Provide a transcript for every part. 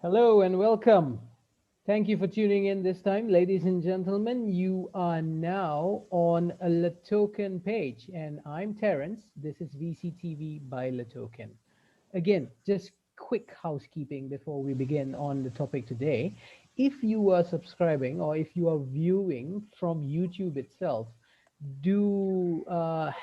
Hello and welcome. Thank you for tuning in this time, ladies and gentlemen. You are now on a LATOKEN page, and I'm Terence. This is VCTV by LATOKEN. Again, just quick housekeeping before we begin on the topic today. If you are subscribing or if you are viewing from YouTube itself, do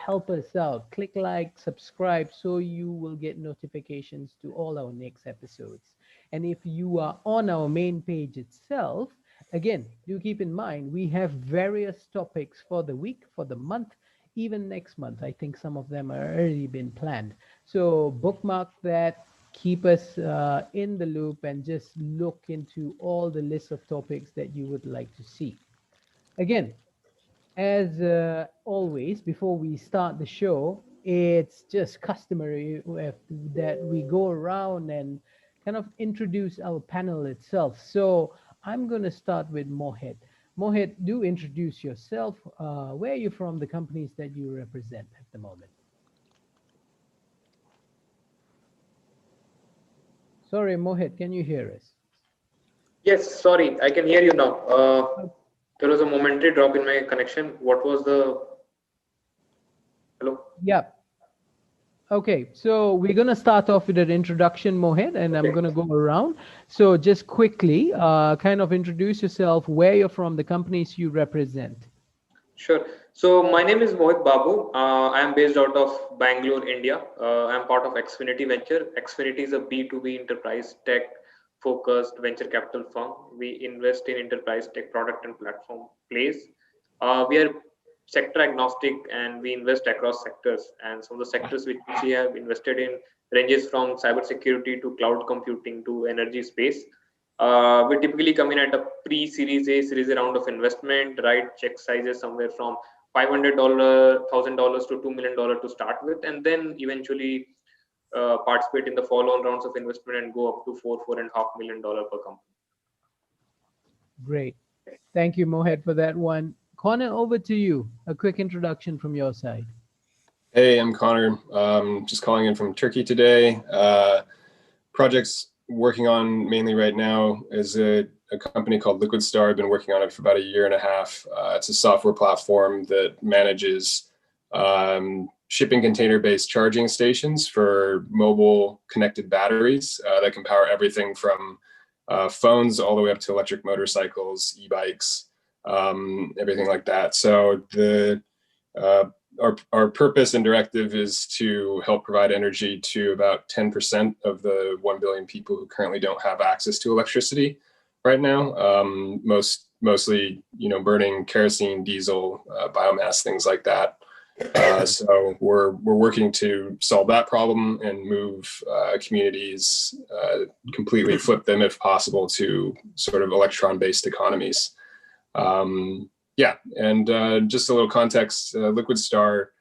help us out. Click like, subscribe, so you will get notifications to all our next episodes. And if you are on our main page itself, again, do keep in mind we have various topics for the week, for the month, even next month. I think some of them are already been planned. So bookmark that, keep us in the loop, and just look into all the list of topics that you would like to see. Again, as always, before we start the show, it's just customary that we go around and kind of introduce our panel itself. So I'm going to start with Mohit. Mohit, do introduce yourself. Where are you from, the companies that you represent at the moment? Sorry, Mohit, can you hear us? Yes, sorry, I can hear you now. Oh, There was a momentary drop in my connection. What was the hello? yeah. Okay, so we're going to start off with an introduction, Mohit, and I'm Okay, going to go around. So just quickly, kind of introduce yourself, where you're from, the companies you represent. sure. So my name is Mohit Babu. I am based out of Bangalore, India. I am part of Xfinity Venture. Xfinity is a B2B enterprise tech focused venture capital firm. We invest in enterprise tech product and platform plays. We are sector agnostic and we invest across sectors. And some of the sectors which we have invested in ranges from cybersecurity to cloud computing to energy space. We typically come in at a pre-series A, series A round of investment, right? Check sizes somewhere from $500, $1,000 to $2 million to start with, and then eventually participate in the follow-on rounds of investment and go up to $4.5 million per company. Great. Thank you, Mohit, for that one. Connor, over to you. A quick introduction from your side. Hey, I'm Connor. Just calling in from Turkey today. Projects working on mainly right now is a company called Liquid Star. I've been working on it for about a year and a half. It's a software platform that manages shipping container-based charging stations for mobile connected batteries that can power everything from phones all the way up to electric motorcycles, e-bikes, everything like that. So uh, our purpose and directive is to help provide energy to about 10% of the 1 billion people who currently don't have access to electricity right now. Mostly, burning kerosene, diesel, biomass, things like that. So we're working to solve that problem and move communities, completely flip them if possible to sort of electron-based economies. Yeah, and just a little context, Liquid Star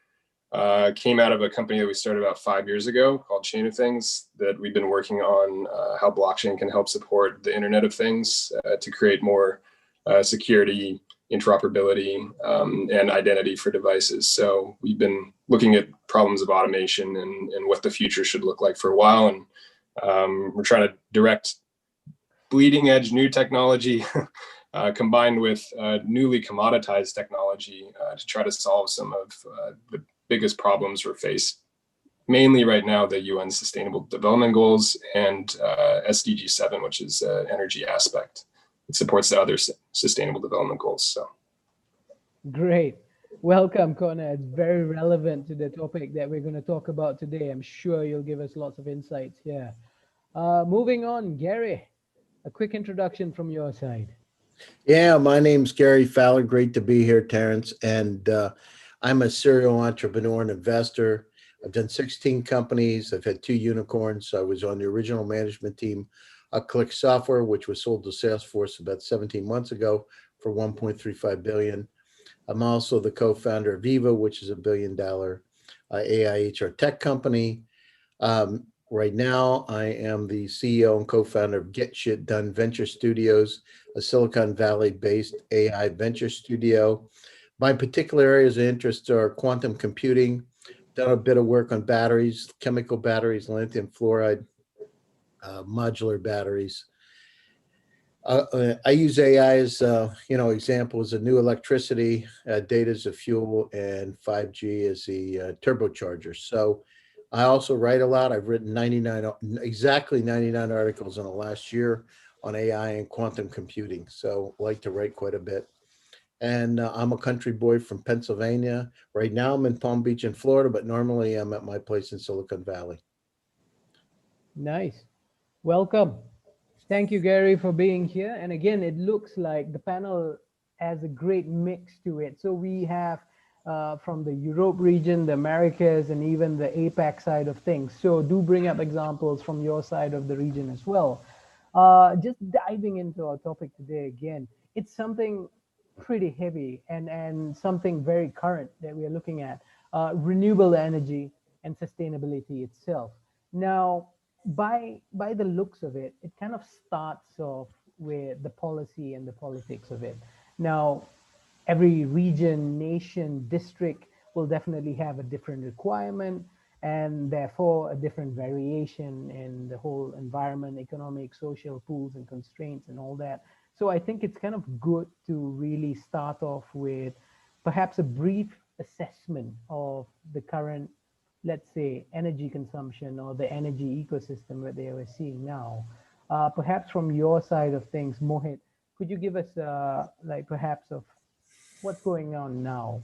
came out of a company that we started about 5 years ago called Chain of Things, that we've been working on how blockchain can help support the Internet of Things to create more security, interoperability, and identity for devices. So we've been looking at problems of automation and what the future should look like for a while, and we're trying to direct bleeding edge new technology combined with newly commoditized technology to try to solve some of the biggest problems we're faced, mainly right now, the UN Sustainable Development Goals and SDG 7, which is energy aspect. It supports the other sustainable development goals. So Great. Welcome, Connor. It's very relevant to the topic that we're going to talk about today. I'm sure you'll give us lots of insights here. Moving on, Gary, a quick introduction from your side. Yeah, my name's Gary Fowler. Great to be here, Terrence. And I'm a serial entrepreneur and investor. I've done 16 companies. I've had 2 unicorns. I was on the original management team of Click Software, which was sold to Salesforce about 17 months ago for $1.35 billion. I'm also the co-founder of Viva, which is a $1 billion AI HR tech company. Right now, I am the CEO and co-founder of Get Shit Done Venture Studios, a Silicon Valley-based AI venture studio. My particular areas of interest are quantum computing, done a bit of work on batteries, chemical batteries, lithium fluoride, modular batteries. I use AI as, examples of new electricity, data as a fuel, and 5G as the turbocharger. So I also write a lot. I've written exactly 99 articles in the last year on AI and quantum computing. So I like to write quite a bit. And I'm a country boy from Pennsylvania. Right now I'm in Palm Beach in Florida, but normally I'm at my place in Silicon Valley. Nice. Welcome. Thank you, Gary, for being here. And again, it looks like the panel has a great mix to it. So we have from the Europe region, the Americas, and even the APAC side of things. So do bring up examples from your side of the region as well. Just diving into our topic today again, it's something pretty heavy and something very current that we are looking at, renewable energy and sustainability itself. Now, by the looks of it, it kind of starts off with the policy and the politics of it. Now, every region, nation, district will definitely have a different requirement and therefore a different variation in the whole environment, economic, social pools and constraints and all that. So I think it's kind of good to really start off with perhaps a brief assessment of the current, let's say, energy consumption or the energy ecosystem that they are seeing now. Perhaps from your side of things, Mohit, could you give us like perhaps of what's going on now?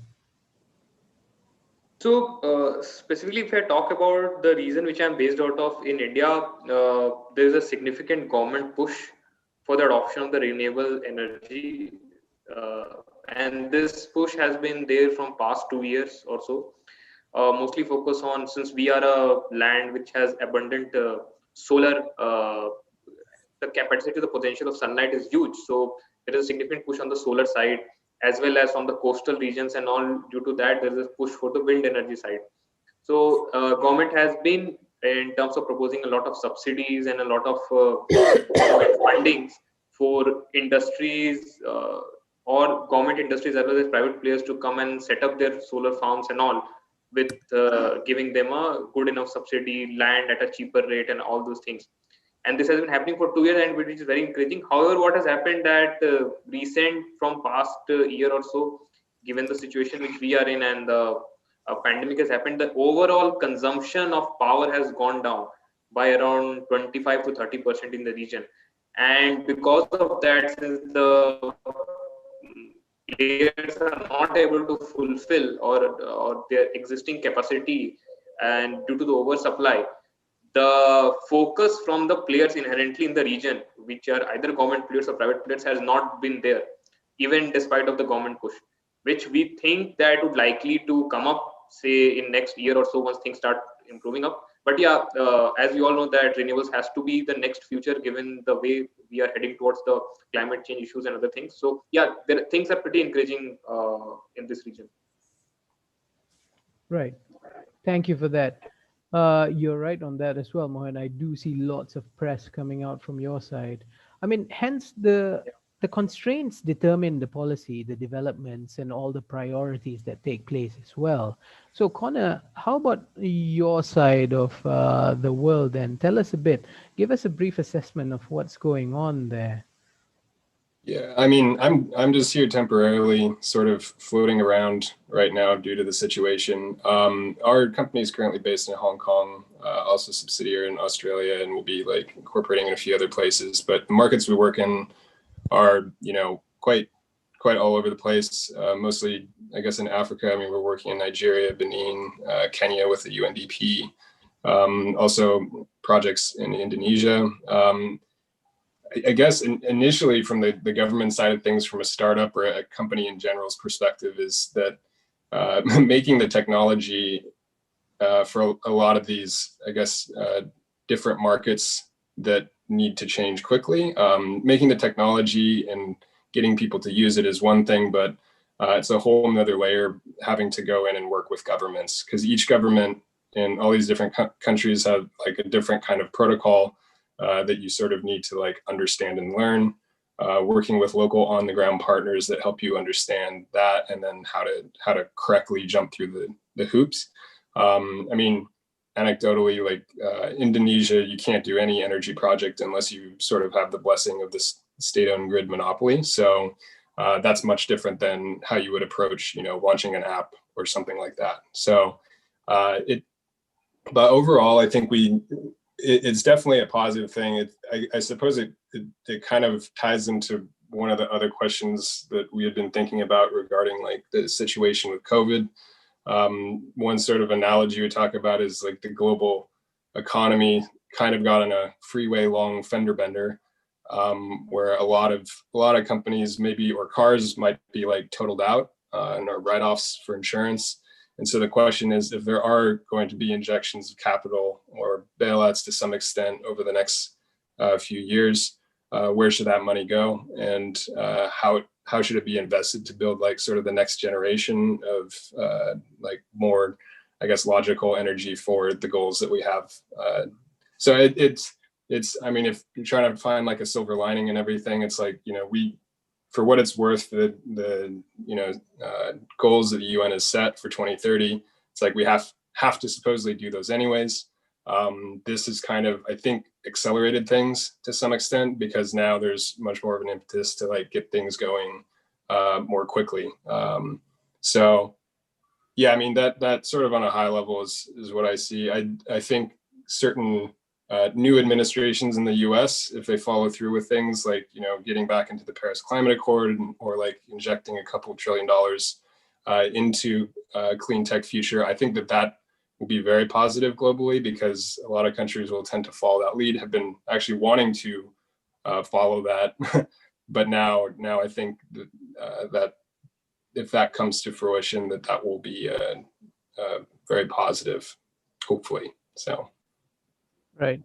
So specifically, if I talk about the region which I'm based out of in India, there is a significant government push for the adoption of the renewable energy, and this push has been there from past 2 years or so. Mostly focus on, since we are a land which has abundant solar, the capacity, the potential of sunlight is huge. So there is a significant push on the solar side, as well as from the coastal regions and all. Due to that, there is a push for the wind energy side. So government has been in terms of proposing a lot of subsidies and a lot of fundings for industries, or government industries as well as private players to come and set up their solar farms and all, with giving them a good enough subsidy, land at a cheaper rate and all those things. And this has been happening for 2 years, and which is very encouraging. However, what has happened that recent from past year or so, given the situation which we are in and the pandemic has happened, the overall consumption of power has gone down by around 25 to 30% in the region. And because of that, since the players are not able to fulfill or their existing capacity, and due to the oversupply, the focus from the players inherently in the region, which are either government players or private players, has not been there, even despite of the government push, which we think that would likely to come up, say in next year or so, once things start improving up. But yeah, as we all know that renewables has to be the next future, given the way we are heading towards the climate change issues and other things. So yeah, things are pretty encouraging in this region. Right. Thank you for that. You're right on that as well, Mohan. I do see lots of press coming out from your side. I mean, hence the constraints determine the policy, the developments, and all the priorities that take place as well. So, Connor, how about your side of the world? And tell us a bit. Give us a brief assessment of what's going on there. Yeah, I mean, I'm just here temporarily, sort of floating around right now due to the situation. Our company is currently based in Hong Kong, also subsidiary in Australia, and we'll be like incorporating in a few other places. But the markets we work in are, quite all over the place. Mostly, I guess, in Africa. I mean, we're working in Nigeria, Benin, Kenya with the UNDP. Also projects in Indonesia. I guess initially from the government side of things, from a startup or a company in general's perspective, is that making the technology for a lot of these, I guess, different markets that need to change quickly. Making the technology and getting people to use it is one thing, but it's a whole nother layer having to go in and work with governments, because each government in all these different countries have like a different kind of protocol that you sort of need to like understand and learn, working with local on the ground partners that help you understand that, and then how to correctly jump through the hoops. I mean, anecdotally, like Indonesia, you can't do any energy project unless you sort of have the blessing of this state-owned grid monopoly. So that's much different than how you would approach, launching an app or something like that. So but overall, I think it's definitely a positive thing. I suppose it kind of ties into one of the other questions that we had been thinking about regarding like the situation with COVID. One sort of analogy we talk about is like the global economy kind of got on a freeway long fender bender, where a lot of companies maybe, or cars might be like totaled out and are write-offs for insurance. And so the question is, if there are going to be injections of capital or bailouts to some extent over the next few years, where should that money go, and how should it be invested to build like sort of the next generation of like more, I guess, logical energy for the goals that we have. So it's I mean, if you're trying to find like a silver lining and everything, it's like, for what it's worth, the goals that the UN has set for 2030, it's like we have to supposedly do those anyways. This has kind of, I think, accelerated things to some extent, because now there's much more of an impetus to like get things going more quickly. So yeah, I mean, that sort of on a high level is what I see. I think certain new administrations in the US, if they follow through with things like, getting back into the Paris Climate Accord, or like injecting a couple $1 trillion into clean tech future, I think that will be very positive globally, because a lot of countries will tend to follow that lead, have been actually wanting to follow that. But now I think that if that comes to fruition, that will be very positive, hopefully. So. Right.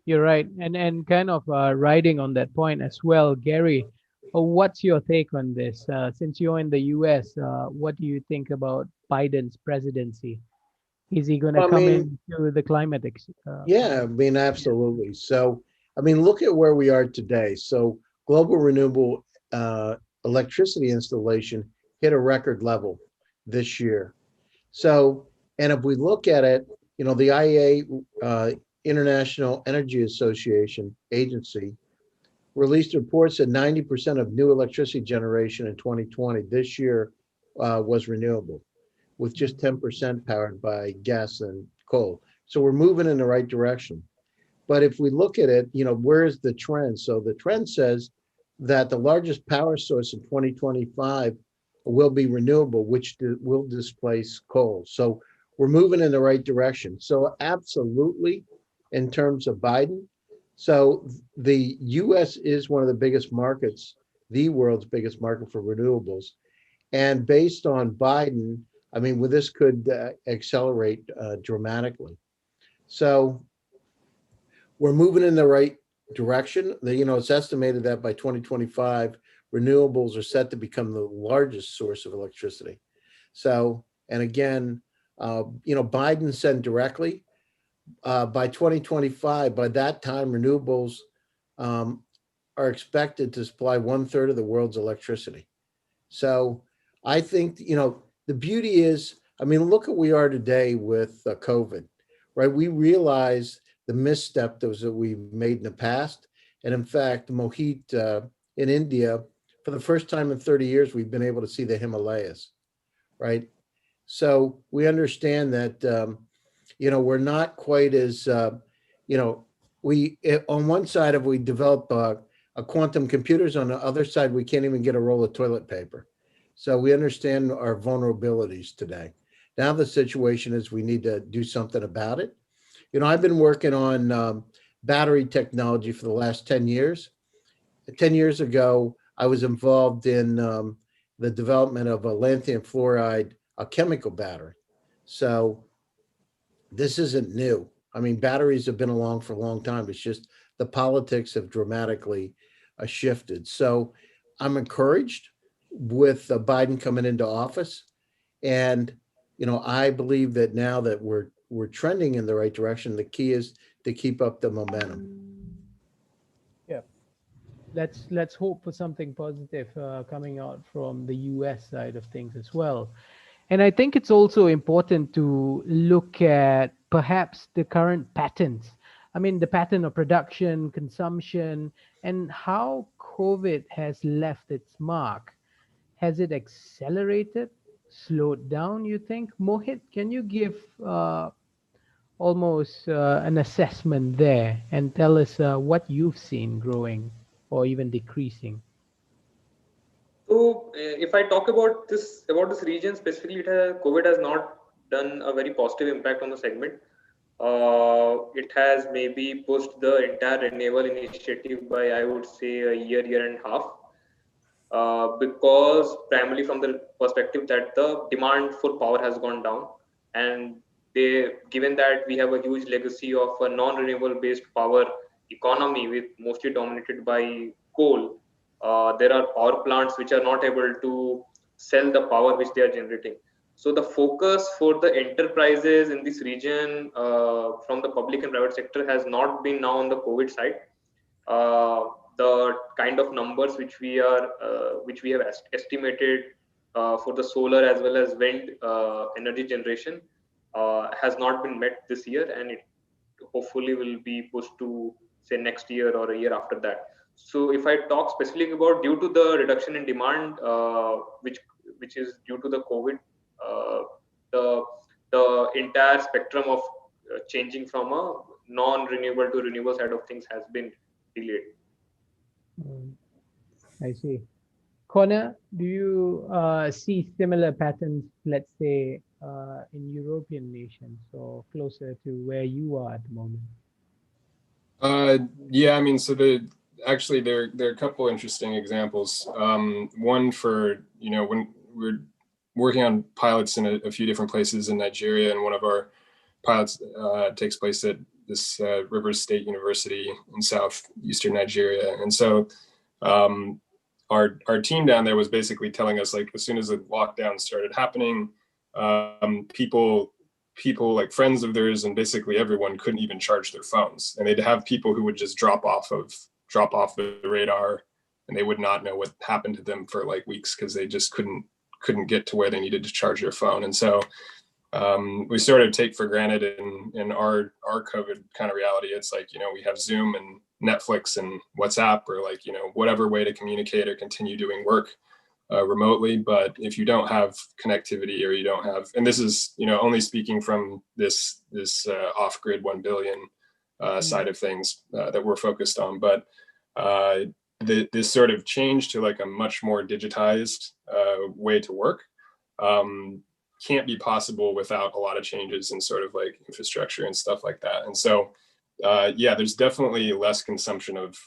You're right. And kind of riding on that point as well, Gary, what's your take on this? Since you're in the US, what do you think about Biden's presidency? Is he going to I come mean, into the climate? yeah, I mean, absolutely. So, I mean, look at where we are today. So, global renewable electricity installation hit a record level this year. So, and if we look at it, the IEA, International Energy Association agency, released reports that 90% of new electricity generation in 2020 this year was renewable, with just 10% powered by gas and coal. So we're moving in the right direction. But if we look at it, where's the trend? So the trend says that the largest power source in 2025 will be renewable, which will displace coal. So we're moving in the right direction. So absolutely, in terms of Biden. So the US is one of the biggest markets, the world's biggest market for renewables. And based on Biden, I mean, well, this could accelerate dramatically. So we're moving in the right direction. It's estimated that by 2025, renewables are set to become the largest source of electricity. So, and again, Biden said directly, by 2025, by that time, renewables are expected to supply 1/3 of the world's electricity. So I think, the beauty is, I mean, look at where we are today with COVID, right? We realize the misstep that we made in the past. And in fact, Mohit, in India, for the first time in 30 years, we've been able to see the Himalayas, right? So we understand that, we're not quite as, on one side, if we develop a quantum computers, on the other side, we can't even get a roll of toilet paper. So we understand our vulnerabilities today. Now the situation is we need to do something about it. I've been working on battery technology for the last 10 years. 10 years ago, I was involved in the development of a lanthanum fluoride, a chemical battery. So this isn't new. I mean, batteries have been along for a long time. It's just the politics have dramatically shifted. So I'm encouraged with Biden coming into office. And, I believe that now that we're trending in the right direction, the key is to keep up the momentum. Yeah. Let's hope for something positive coming out from the US side of things as well. And I think it's also important to look at perhaps the current patterns. I mean, the pattern of production, consumption, and how COVID has left its mark. Has it accelerated, slowed down, you think? Mohit, can you give almost an assessment there and tell us what you've seen growing or even decreasing? So, if I talk about this region specifically, COVID has not done a very positive impact on the segment. It has maybe pushed the entire renewable initiative by, I would say, a year and a half, because primarily from the perspective that the demand for power has gone down, and given that we have a huge legacy of a non-renewable based power economy with mostly dominated by coal, there are power plants which are not able to sell the power which they are generating. So the focus for the enterprises in this region, from the public and private sector, has not been now on the COVID side. uh, the kind of numbers which we have estimated for the solar as well as wind energy generation has not been met this year, and it hopefully will be pushed to say next year or a year after that. So if I talk specifically about due to the reduction in demand, which is due to the COVID, uh, the the entire spectrum of changing from a non-renewable to renewable side of things has been delayed. Mm, I see. Connor, do you see similar patterns, let's say, in European nations or closer to where you are at the moment? Yeah, I mean, so actually there are a couple interesting examples. One for, when we're working on pilots in a few different places in Nigeria, and one of our pilots takes place at this Rivers State University in southeastern Nigeria. And so our team down there was basically telling us, like, as soon as the lockdown started happening, people like friends of theirs and basically everyone couldn't even charge their phones, and they'd have people who would just drop off the radar, and they would not know what happened to them for like weeks because they just couldn't get to where they needed to charge their phone. And so we sort of take for granted in our COVID kind of reality. It's like, we have Zoom and Netflix and WhatsApp, or like, whatever way to communicate or continue doing work remotely. But if you don't have connectivity, or you don't have, and this is, only speaking from this off-grid 1 billion side of things that we're focused on. But this sort of change to like a much more digitized way to work can't be possible without a lot of changes in sort of like infrastructure and stuff like that. And so yeah, there's definitely less consumption of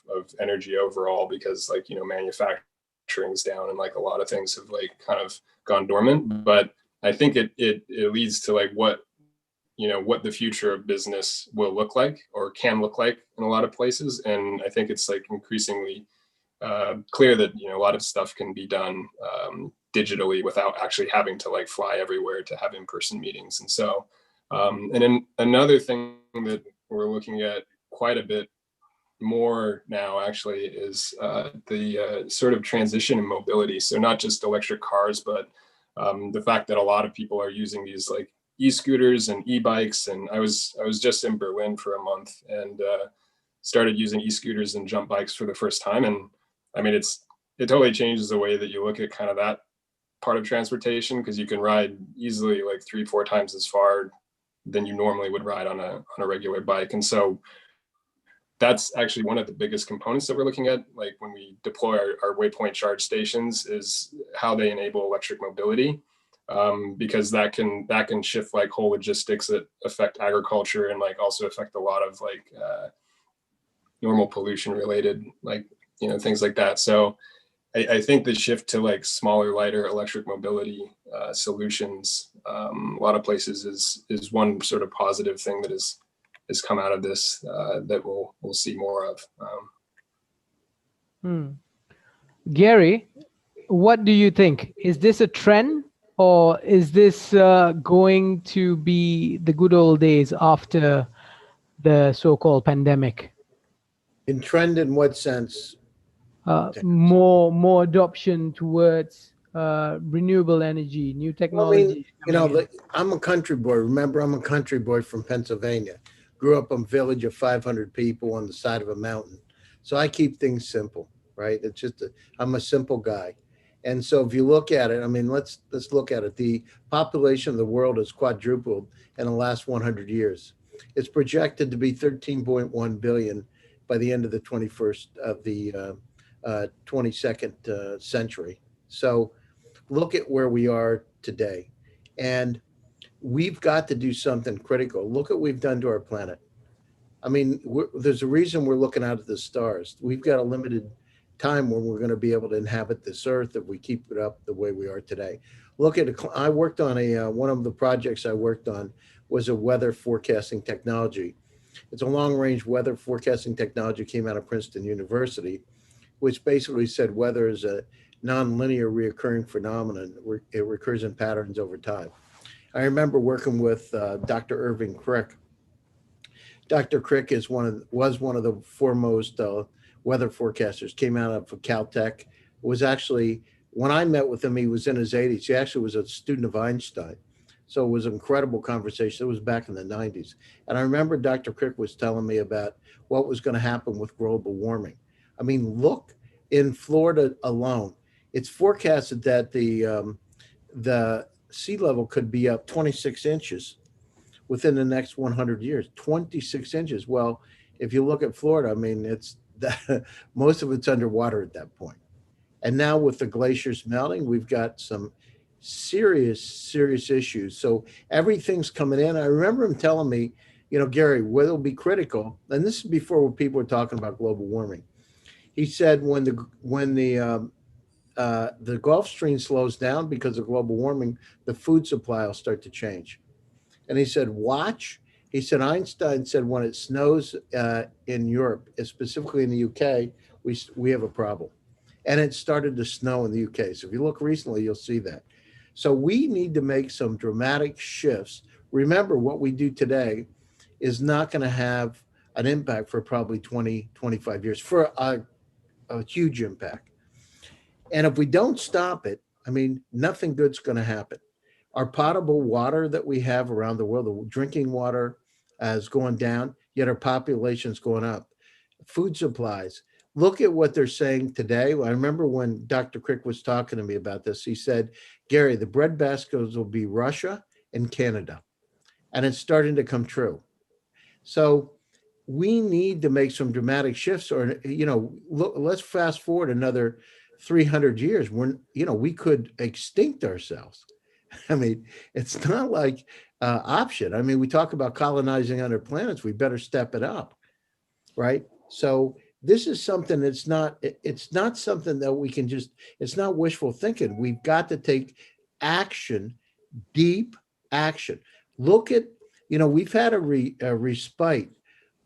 energy overall, because like, manufacturing's down, and like a lot of things have like kind of gone dormant. But I think it leads to like what the future of business will look like, or can look like, in a lot of places. And I think it's like increasingly clear that a lot of stuff can be done digitally without actually having to like fly everywhere to have in-person meetings. And so and then another thing that we're looking at quite a bit more now actually is the sort of transition in mobility. So not just electric cars, but the fact that a lot of people are using these like e-scooters and e-bikes. And I was just in Berlin for a month, and started using e-scooters and jump bikes for the first time. And I mean, it totally changes the way that you look at kind of that part of transportation, because you can ride easily like 3-4 times as far than you normally would ride on a regular bike. And so that's actually one of the biggest components that we're looking at, like when we deploy our waypoint charge stations, is how they enable electric mobility, because that can shift like whole logistics that affect agriculture, and like also affect a lot of like normal pollution related, like things like that. So I think the shift to like smaller, lighter electric mobility solutions, a lot of places is one sort of positive thing that has come out of this that we'll see more of. Gary, what do you think? Is this a trend, or is this going to be the good old days after the so-called pandemic? In trend, in what sense? More adoption towards renewable energy, new Well, I mean, technologies coming in. I'm a country boy. Remember, I'm a country boy from Pennsylvania. Grew up in a village of 500 people on the side of a mountain. So I keep things simple, right? I'm a simple guy. And so if you look at it, I mean, let's look at it. The population of the world has quadrupled in the last 100 years. It's projected to be 13.1 billion by the end of the 21st of the 22nd century. So look at where we are today. And we've got to do something critical. Look at what we've done to our planet. I mean, there's a reason we're looking out at the stars. We've got a limited time when we're going to be able to inhabit this earth if we keep it up the way we are today. Look at I worked on one of the projects I worked on was a weather forecasting technology. It's a long range weather forecasting technology, came out of Princeton University, which basically said weather is a nonlinear reoccurring phenomenon. It recurs in patterns over time. I remember working with Dr. Irving Crick. Dr. Crick was one of the foremost weather forecasters. Came out of Caltech. Was actually, when I met with him, he was in his 80s. He actually was a student of Einstein. So it was an incredible conversation. It was back in the 90s. And I remember Dr. Crick was telling me about what was going to happen with global warming. I mean, look, in Florida alone, it's forecasted that the sea level could be up 26 inches within the next 100 years. 26 inches. Well, if you look at Florida, I mean, it's most of it's underwater at that point. And now with the glaciers melting, we've got some serious issues. So everything's coming in. I remember him telling me, Gary, what'll be critical, and this is before people were talking about global warming. He said when the Gulf Stream slows down because of global warming, the food supply will start to change. And he said, watch. He said, Einstein said, when it snows in Europe, specifically in the UK, we have a problem. And it started to snow in the UK. So if you look recently, you'll see that. So we need to make some dramatic shifts. Remember, what we do today is not going to have an impact for probably 20, 25 years, for a huge impact. And if we don't stop it, I mean, nothing good's going to happen. Our potable water that we have around the world, the drinking water is going down, yet our population's going up. Food supplies. Look at what they're saying today. I remember when Dr. Crick was talking to me about this, he said, Gary, the breadbaskets will be Russia and Canada. And it's starting to come true. So we need to make some dramatic shifts, or, let's fast forward another 300 years when, we could extinct ourselves. I mean, it's not like option. I mean, we talk about colonizing other planets. We better step it up, right? So this is something it's not something that we can just, it's not wishful thinking. We've got to take action, deep action. Look at, we've had a respite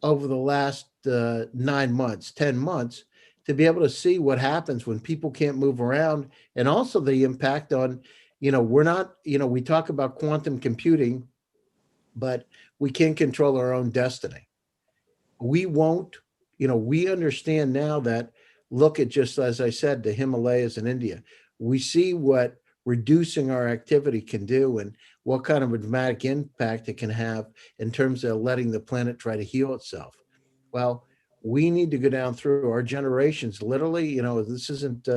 over the last 9 months, 10 months, to be able to see what happens when people can't move around, and also the impact on, we're not, we talk about quantum computing, but we can't control our own destiny. We won't, we understand now that, look at, just as I said, the Himalayas in India. We see what reducing our activity can do and what kind of a dramatic impact it can have in terms of letting the planet try to heal itself. Well, we need to go down through our generations, literally, this isn't,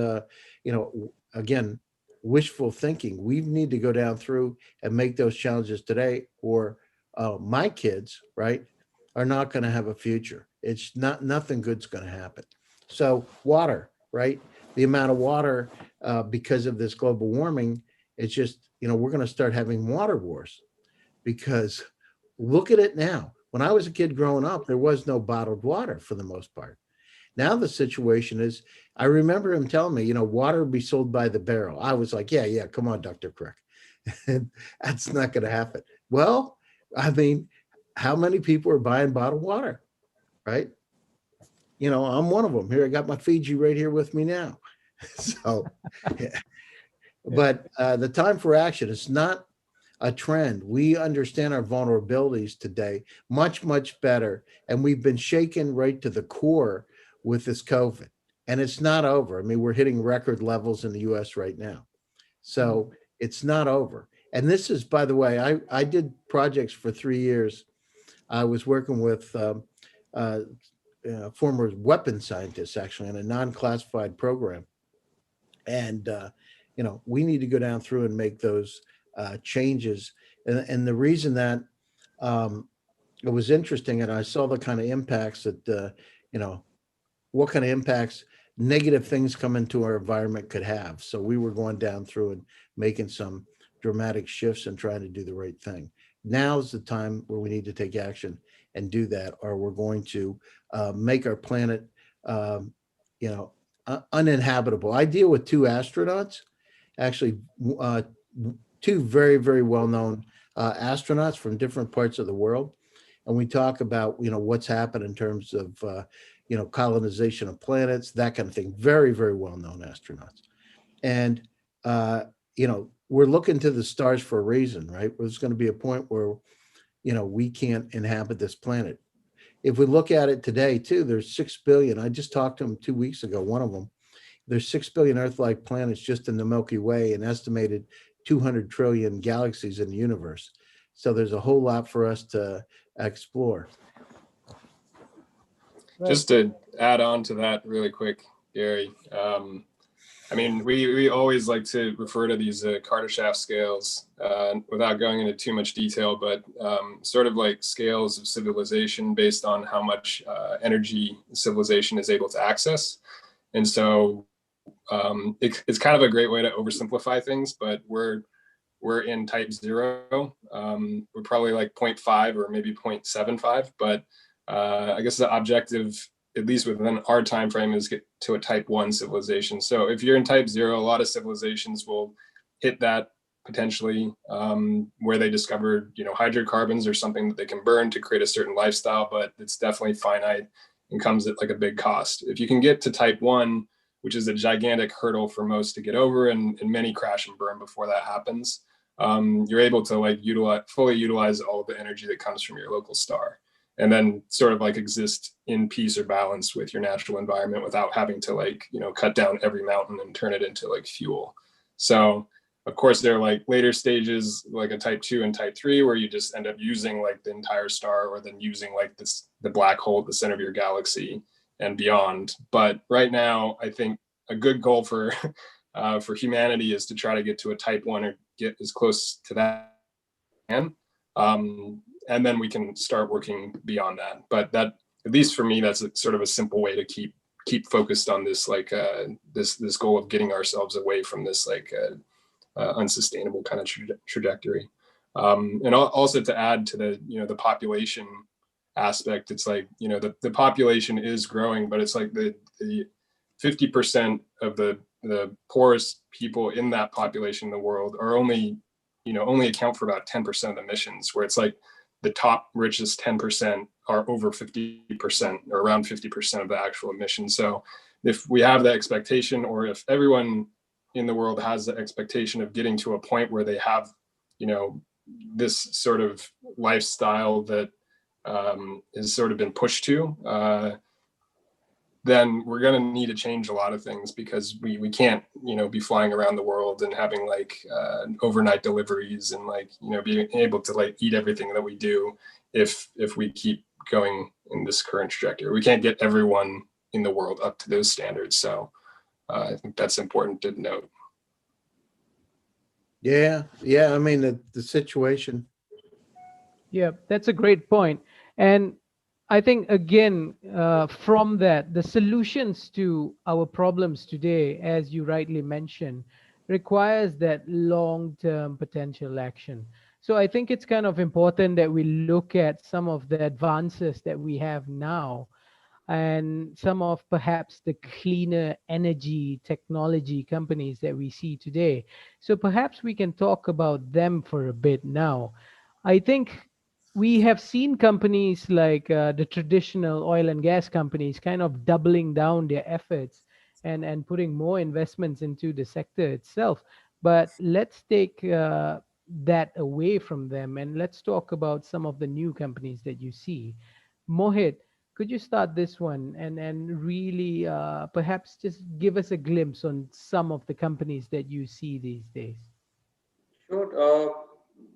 again, wishful thinking. We need to go down through and make those challenges today, or my kids, right, are not going to have a future. It's not, nothing good's going to happen. So water, right? The amount of water because of this global warming, it's just, we're going to start having water wars, because look at it now. When I was a kid growing up, there was no bottled water for the most part. Now the situation is, I remember him telling me, water would be sold by the barrel. I was like, yeah, come on, Dr. Crick. That's not going to happen. Well, I mean, how many people are buying bottled water, right? I'm one of them. Here, I got my Fiji right here with me now. So, yeah. But the time for action is not a trend. We understand our vulnerabilities today much better. And we've been shaken right to the core with this COVID. And it's not over. I mean, we're hitting record levels in the US right now. Mm. So it's not over. And this is, by the way, I did projects for 3 years. I was working with uh, former weapon scientists actually in a non-classified program, and we need to go down through and make those changes. And the reason that um, it was interesting, and I saw the kind of impacts that you know what kind of impacts negative things come into our environment could have. So we were going down through and making some dramatic shifts and trying to do the right thing. Now's the time where we need to take action and do that, or we're going to make our planet, um, you know, uninhabitable. I deal with two astronauts, actually, uh, two very, very well-known astronauts from different parts of the world, and we talk about what's happened in terms of colonization of planets, that kind of thing. Very, very well-known astronauts, and we're looking to the stars for a reason, right? There's going to be a point where we can't inhabit this planet. If we look at it today, too, there's 6 billion. I just talked to them 2 weeks ago. One of them, there's 6 billion Earth-like planets just in the Milky Way, and estimated 200 trillion galaxies in the universe. So there's a whole lot for us to explore. Right. Just to add on to that really quick, Gary. I mean, we always like to refer to these Kardashev scales without going into too much detail, but sort of like scales of civilization based on how much energy civilization is able to access. And so it's kind of a great way to oversimplify things, but we're in type 0. We're probably like 0.5 or maybe 0.75, but I guess the objective, at least within our time frame, is get to a type 1 civilization. So if you're in type 0, a lot of civilizations will hit that potentially, where they discovered hydrocarbons or something that they can burn to create a certain lifestyle, but it's definitely finite and comes at like a big cost. If you can get to type 1, which is a gigantic hurdle for most to get over, and many crash and burn before that happens, you're able to like fully utilize all of the energy that comes from your local star, and then sort of like exist in peace or balance with your natural environment without having to cut down every mountain and turn it into like fuel. So of course there are like later stages like a type 2 and type 3 where you just end up using like the entire star, or then using like the black hole at the center of your galaxy and beyond. But right now, I think a good goal for humanity is to try to get to a type 1 or get as close to that as we can. And then we can start working beyond that. But that, at least for me, that's sort of a simple way to keep focused on this this goal of getting ourselves away from this unsustainable kind of trajectory. And also to add to the population aspect, it's like the population is growing, but it's like the 50% of the poorest people in that population in the world are only account for about 10% of emissions, where it's like the top richest 10% are over 50% or around 50% of the actual emissions. So if we have the expectation, or if everyone in the world has the expectation of getting to a point where they have this sort of lifestyle that has sort of been pushed to, then we're going to need to change a lot of things, because we can't be flying around the world and having overnight deliveries and being able to eat everything that we do if we keep going in this current trajectory. We can't get everyone in the world up to those standards. So I think that's important to note. Yeah. I mean, the situation. Yeah, that's a great point. And I think, again, from that, the solutions to our problems today, as you rightly mentioned, requires that long term potential action. So I think it's kind of important that we look at some of the advances that we have now, and some of perhaps the cleaner energy technology companies that we see today. So perhaps we can talk about them for a bit now. I think we have seen companies like the traditional oil and gas companies kind of doubling down their efforts and putting more investments into the sector itself. But let's take that away from them, and let's talk about some of the new companies that you see. Mohit, could you start this one and really perhaps just give us a glimpse on some of the companies that you see these days? Sure.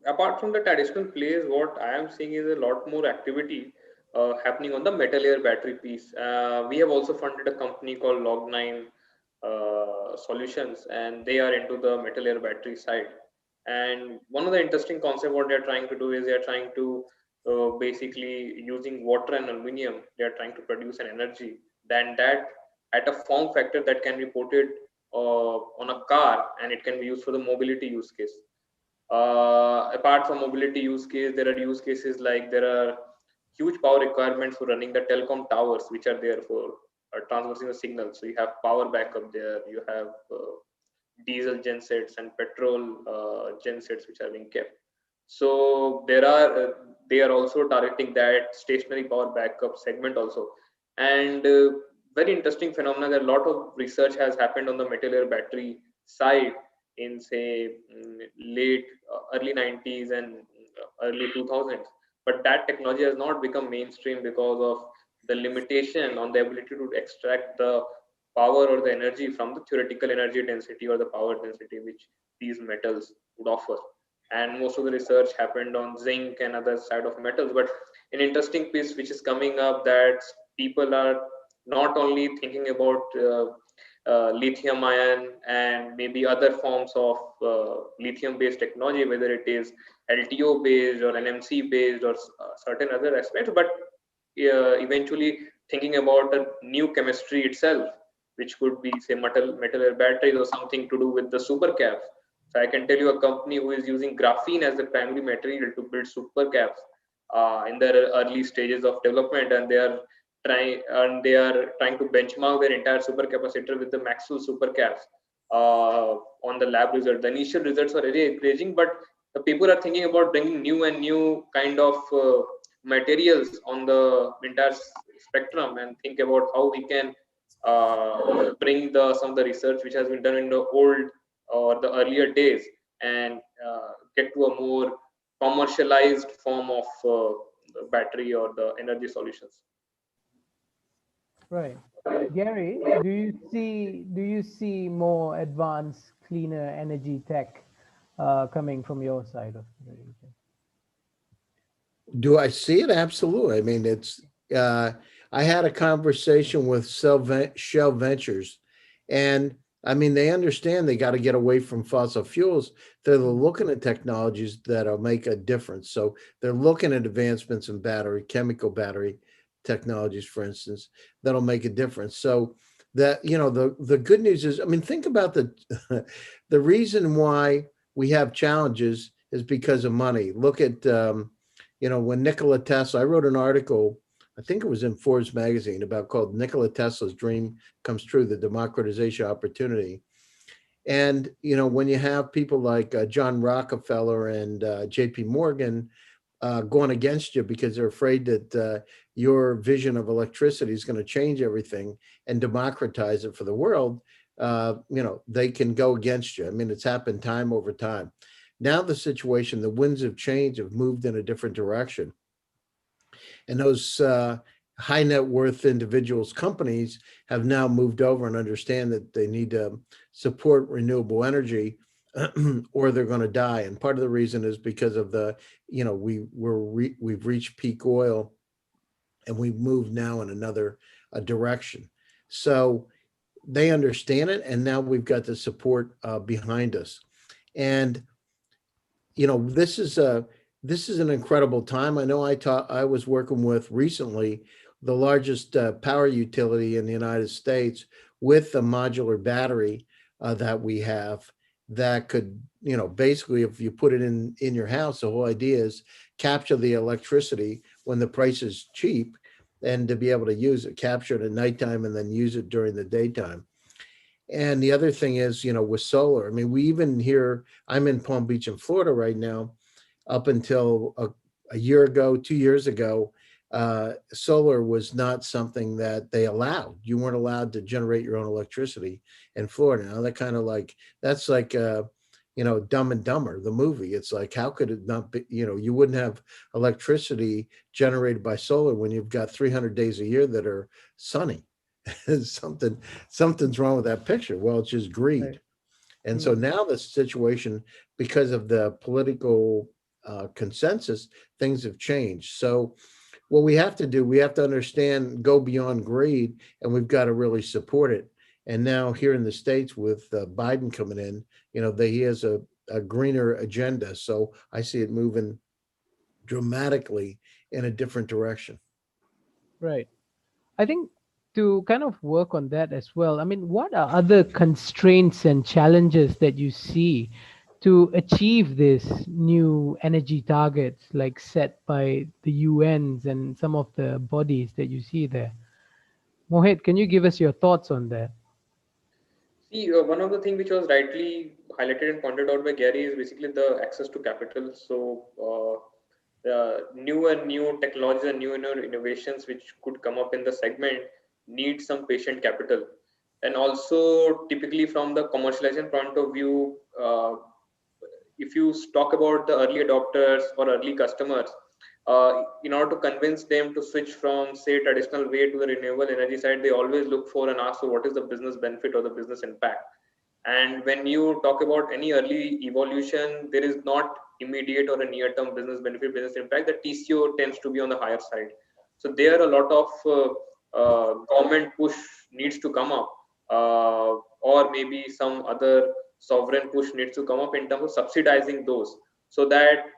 Apart from the traditional plays, what I am seeing is a lot more activity happening on the metal air battery piece. We have also funded a company called Log9 Solutions, and they are into the metal air battery side. And one of the interesting concept what they are trying to do is they are trying to basically using water and aluminum. They are trying to produce an energy then that at a form factor that can be ported on a car, and it can be used for the mobility use case. Apart from mobility use case, there are use cases like there are huge power requirements for running the telecom towers, which are there for transversing the signal. So you have power backup there, you have diesel gensets and petrol gensets which are being kept. So there are they are also targeting that stationary power backup segment also. And very interesting phenomena that a lot of research has happened on the metal air battery side in say late early 90s and early 2000s, but that technology has not become mainstream because of the limitation on the ability to extract the power or the energy from the theoretical energy density or the power density which these metals would offer. And most of the research happened on zinc and other side of metals. But an interesting piece which is coming up that people are not only thinking about lithium ion and maybe other forms of lithium based technology, whether it is LTO based or NMC based or certain other aspects, but eventually thinking about the new chemistry itself, which could be say metal air batteries or something to do with the supercaps. So I can tell you a company who is using graphene as the primary material to build supercaps in their early stages of development, and they are trying to benchmark their entire supercapacitor with the Maxwell supercaps on the lab result. The initial results are very encouraging, but the people are thinking about bringing new and new kind of materials on the entire spectrum, and think about how we can bring the some of the research which has been done in the old or the earlier days and get to a more commercialized form of battery or the energy solutions. Right. Gary, do you see more advanced, cleaner energy tech coming from your side of the region? Do I see it? Absolutely. I mean, I had a conversation with Shell Ventures, and I mean, they understand they got to get away from fossil fuels. They're looking at technologies that'll make a difference. So they're looking at advancements in chemical battery technologies, for instance, that'll make a difference. So that, the good news is, I mean, think about the reason why we have challenges is because of money. Look at, when Nikola Tesla, I wrote an article, I think it was in Forbes magazine, about called Nikola Tesla's Dream Comes True, the democratization opportunity. And, when you have people like John Rockefeller and JP Morgan going against you because they're afraid that your vision of electricity is going to change everything and democratize it for the world, they can go against you. I mean, it's happened time over time. Now the situation, the winds have changed, have moved in a different direction. And those high net worth individuals, companies have now moved over and understand that they need to support renewable energy or they're going to die. And part of the reason is because of we've reached peak oil and we've moved now in another direction. So they understand it, and now we've got the support behind us. And this is an incredible time. I know I was working with recently the largest power utility in the United States with a modular battery that we have that could, basically, if you put it in your house, the whole idea is capture the electricity when the price is cheap and to be able to use it, capture it at nighttime and then use it during the daytime. And the other thing is, with solar, I mean, we even here, I'm in Palm Beach in Florida right now. Up until a year ago, 2 years ago, solar was not something that they allowed. You weren't allowed to generate your own electricity in Florida. Now that's like Dumb and Dumber, the movie. It's like, how could it not be, you wouldn't have electricity generated by solar when you've got 300 days a year that are sunny. something Something's wrong with that picture. Well, it's just Right. greed. And so Hmm. now the situation, because of the political consensus, things have changed. So what we have to do, we have to understand, go beyond greed, and we've got to really support it. And now here in the States with Biden coming in, he has a greener agenda. So I see it moving dramatically in a different direction. Right. I think to kind of work on that as well, I mean, what are other constraints and challenges that you see to achieve this new energy targets like set by the UNs and some of the bodies that you see there? Mohit, can you give us your thoughts on that? See, one of the things which was rightly highlighted and pointed out by Gary is basically the access to capital. So, new and new technologies and new innovations which could come up in the segment need some patient capital. And also, typically from the commercialization point of view, if you talk about the early adopters or early customers, in order to convince them to switch from, say, traditional way to the renewable energy side, they always look for and ask, so what is the business benefit or the business impact? And when you talk about any early evolution, there is not immediate or a near-term business benefit, business impact. The TCO tends to be on the higher side. So there a lot of government push needs to come up, or maybe some other sovereign push needs to come up in terms of subsidizing those, so that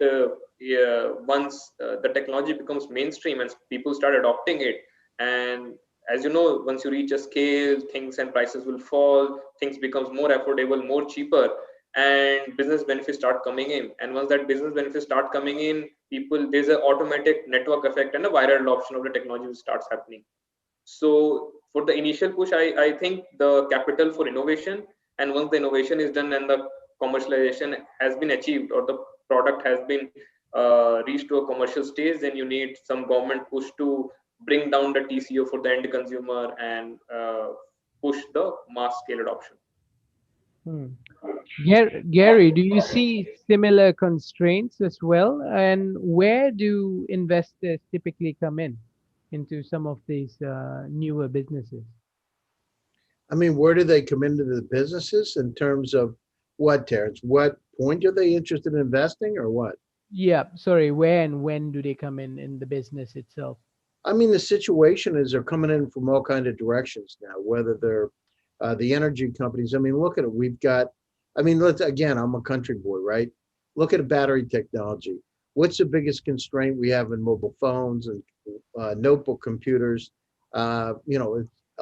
yeah, once the technology becomes mainstream and people start adopting it, and as you know, once you reach a scale, things and prices will fall, things becomes more affordable, more cheaper, and business benefits start coming in. And once that business benefits start coming in, people, there's an automatic network effect and a viral adoption of the technology starts happening. So for the initial push, I think the capital for innovation, and once the innovation is done and the commercialization has been achieved or the product has been reached to a commercial stage, then you need some government push to bring down the TCO for the end consumer and push the mass scale adoption. Hmm. Gary, do you see similar constraints as well? And where do investors typically come in into some of these newer businesses? I mean, where do they come into the businesses in terms of what, Terrence? What point are they interested in investing or what? Yeah, sorry, where and when do they come in the business itself? I mean, the situation is they're coming in from all kind of directions now, whether they're the energy companies. I mean, look at it. We've got, I mean, let's again, I'm a country boy, right? Look at battery technology. What's the biggest constraint we have in mobile phones and notebook computers? A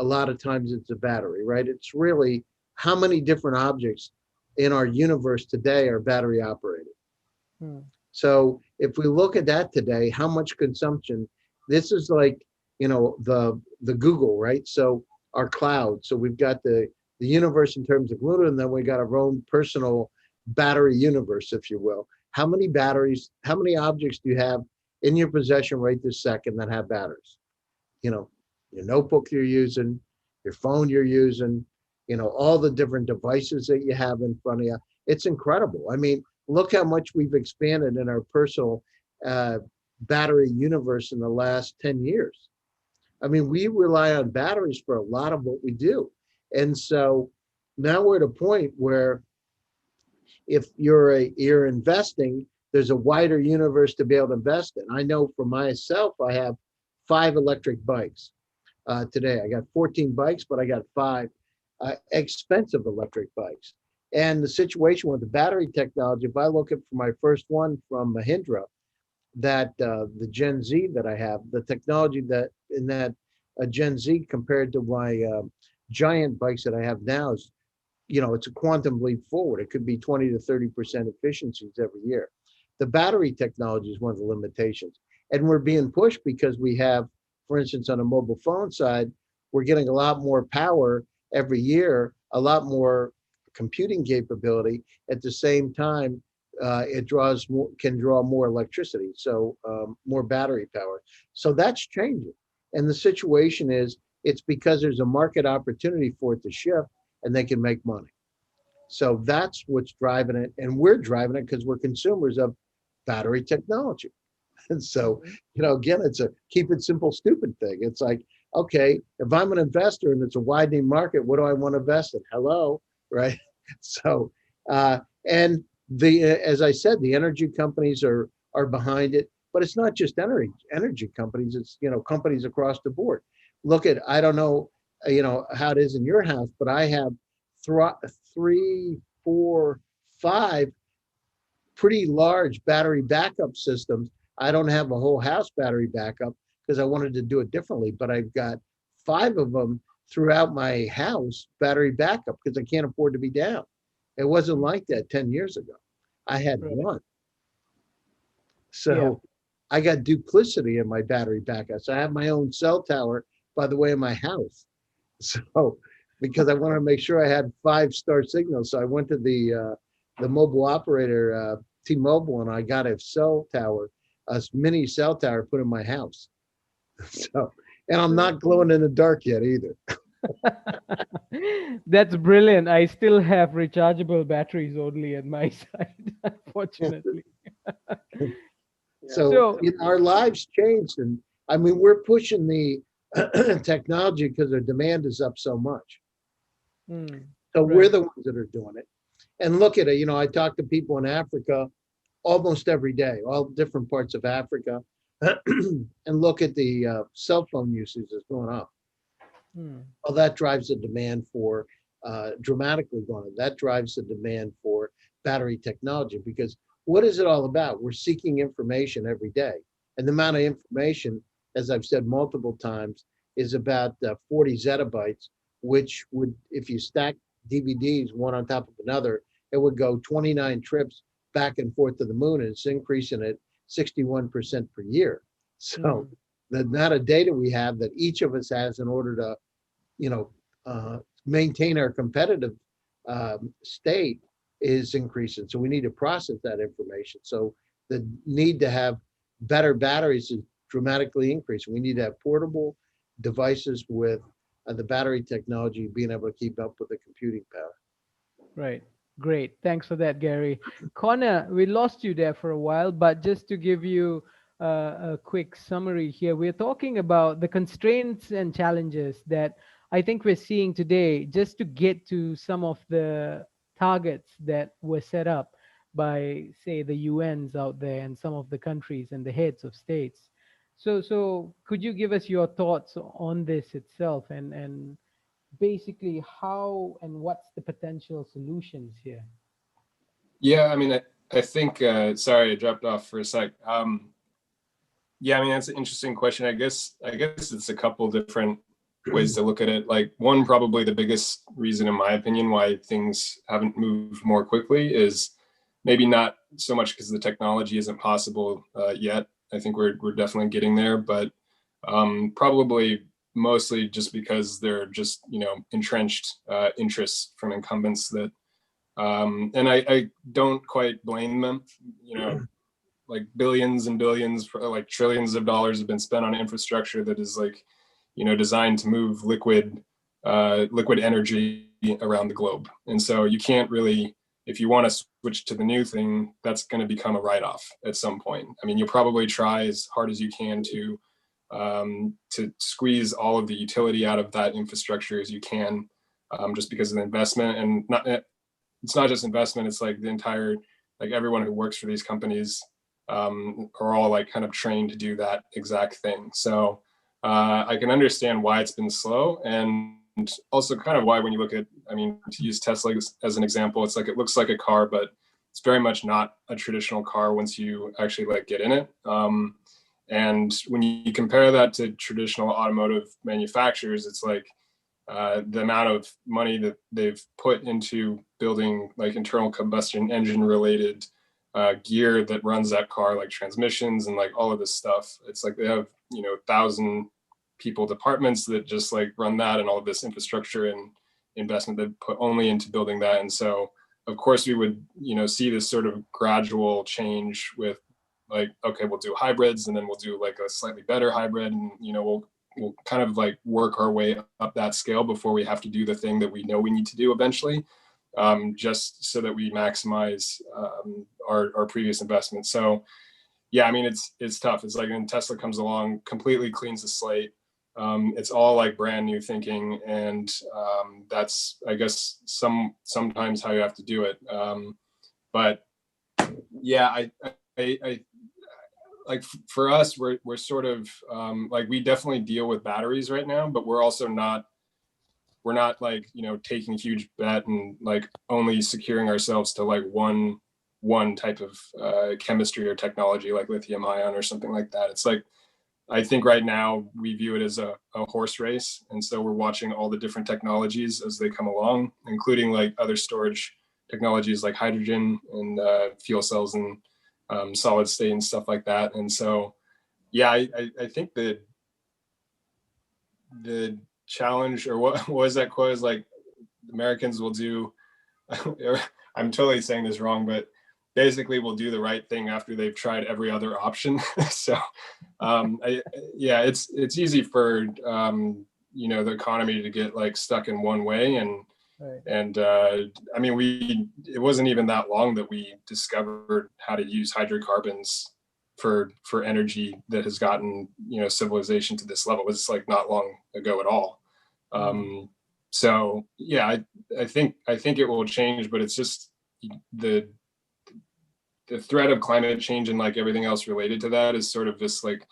lot of times it's a battery, right? It's really how many different objects in our universe today are battery operated. Hmm. So if we look at that today, how much consumption, this is like, the Google, right? So our cloud. So we've got the universe in terms of Luna, and then we got our own personal battery universe, if you will. How many batteries, how many objects do you have in your possession right this second that have batteries? You know, your notebook you're using, your phone you're using, all the different devices that you have in front of you. It's incredible. I mean, look how much we've expanded in our personal uh, battery universe in the last 10 years. I mean, we rely on batteries for a lot of what we do. And so now we're at a point where if you're investing, there's a wider universe to be able to invest in. I know for myself, I have 5 electric bikes. Today. I got 14 bikes, but I got 5 expensive electric bikes. And the situation with the battery technology, if I look at for my first one from Mahindra, that the Gen Z that I have, the technology that in that Gen Z compared to my giant bikes that I have now is, it's a quantum leap forward. It could be 20 to 30% efficiencies every year. The battery technology is one of the limitations. And we're being pushed because we have, for instance, on a mobile phone side, we're getting a lot more power every year, a lot more computing capability. At the same time, it draws more, can draw more electricity, so more battery power. So that's changing. And the situation is, it's because there's a market opportunity for it to shift, and they can make money. So that's what's driving it. And we're driving it because we're consumers of battery technology. And so, again, it's a keep it simple, stupid thing. It's like, okay, if I'm an investor and it's a widening market, what do I want to invest in? Hello, right? So, and as I said, the energy companies are behind it, but it's not just energy companies. It's companies across the board. Look at I don't know, how it is in your house, but I have three, four, five pretty large battery backup systems. I don't have a whole house battery backup because I wanted to do it differently, but I've got 5 of them throughout my house battery backup because I can't afford to be down. It wasn't like that 10 years ago. I had Right. one. Yeah. So I got duplicity in my battery backup. So I have my own cell tower, by the way, in my house. So because I wanted to make sure I had 5-star signals. So I went to the mobile operator, T-Mobile, and I got a cell tower, a mini cell tower put in my house. So, and I'm not glowing in the dark yet either. That's brilliant. I still have rechargeable batteries only at my side, unfortunately. Yeah. So So, our lives changed, and I mean we're pushing the technology because the demand is up so much. mm, So we're right. the ones that are doing it. And look at it. I talk to people in Africa almost every day, all different parts of Africa, and look at the cell phone usage that's going up. Mm, Well, that drives the demand for dramatically going up. That drives the demand for battery technology because what is it all about? We're seeking information every day. And the amount of information, as I've said multiple times, is about 40 zettabytes, which would, if you stack DVDs one on top of another, it would go 29 trips back and forth to the moon, and it's increasing at 61% per year. So mm, the amount of data we have that each of us has in order to you know, maintain our competitive state is increasing. So we need to process that information. So the need to have better batteries is dramatically increasing. We need to have portable devices with the battery technology being able to keep up with the computing power. right. Great. Thanks for that, Gary. Connor, we lost you there for a while, but just to give you a quick summary here, we're talking about the constraints and challenges that I think we're seeing today just to get to some of the targets that were set up by, say, the UNs out there and some of the countries and the heads of states. So could you give us your thoughts on this itself and basically how and what's the potential solutions here? Yeah, I mean, I think, sorry, I dropped off for a sec. Yeah, I mean, that's an interesting question. I guess it's a couple different ways to look at it. Like one, probably the biggest reason, in my opinion, why things haven't moved more quickly is maybe not so much because the technology isn't possible yet. I think we're definitely getting there, but probably mostly just because there are just entrenched interests from incumbents that, and I don't quite blame them. Like billions and billions, like trillions of dollars have been spent on infrastructure that is like, designed to move liquid energy around the globe. And so you can't really, if you want to switch to the new thing, that's going to become a write-off at some point. I mean, you'll probably try as hard as you can to squeeze all of the utility out of that infrastructure as you can, just because of the investment. And it's not just investment, it's like the entire, like everyone who works for these companies are all like kind of trained to do that exact thing. So I can understand why it's been slow, and also kind of why, when you look at, I mean, to use Tesla as an example, it's like it looks like a car, but it's very much not a traditional car once you actually like get in it. And when you compare that to traditional automotive manufacturers, it's like the amount of money that they've put into building like internal combustion engine related gear that runs that car, like transmissions and like all of this stuff. It's like they have 1,000 people departments that just like run that, and all of this infrastructure and investment they put only into building that. And so of course we would see this sort of gradual change with like, okay, we'll do hybrids, and then we'll do like a slightly better hybrid, and we'll kind of like work our way up that scale before we have to do the thing that we know we need to do eventually. just so that we maximize our previous investment. So yeah, I mean, it's tough. It's like when Tesla comes along, completely cleans the slate. It's all like brand new thinking, and that's, I guess, sometimes how you have to do it. But yeah, I like for us, we're sort of like, we definitely deal with batteries right now, but we're also not, we're not like, you know, taking a huge bet and like only securing ourselves to like one type of chemistry or technology like lithium ion or something like that. It's like, I think right now we view it as a horse race. And so we're watching all the different technologies as they come along, including like other storage technologies like hydrogen and fuel cells and solid state and stuff like that. And so, yeah, I think that the challenge, or what was that quote, is like, Americans will do, I'm totally saying this wrong, but basically will do the right thing after they've tried every other option. So yeah, it's easy for you know, the economy to get like stuck in one way. And Right. and I mean, it wasn't even that long that we discovered how to use hydrocarbons for energy that has gotten, you know, civilization to this level. It's like not long ago at all. So yeah, I think it will change, but it's just the threat of climate change and like everything else related to that is sort of just like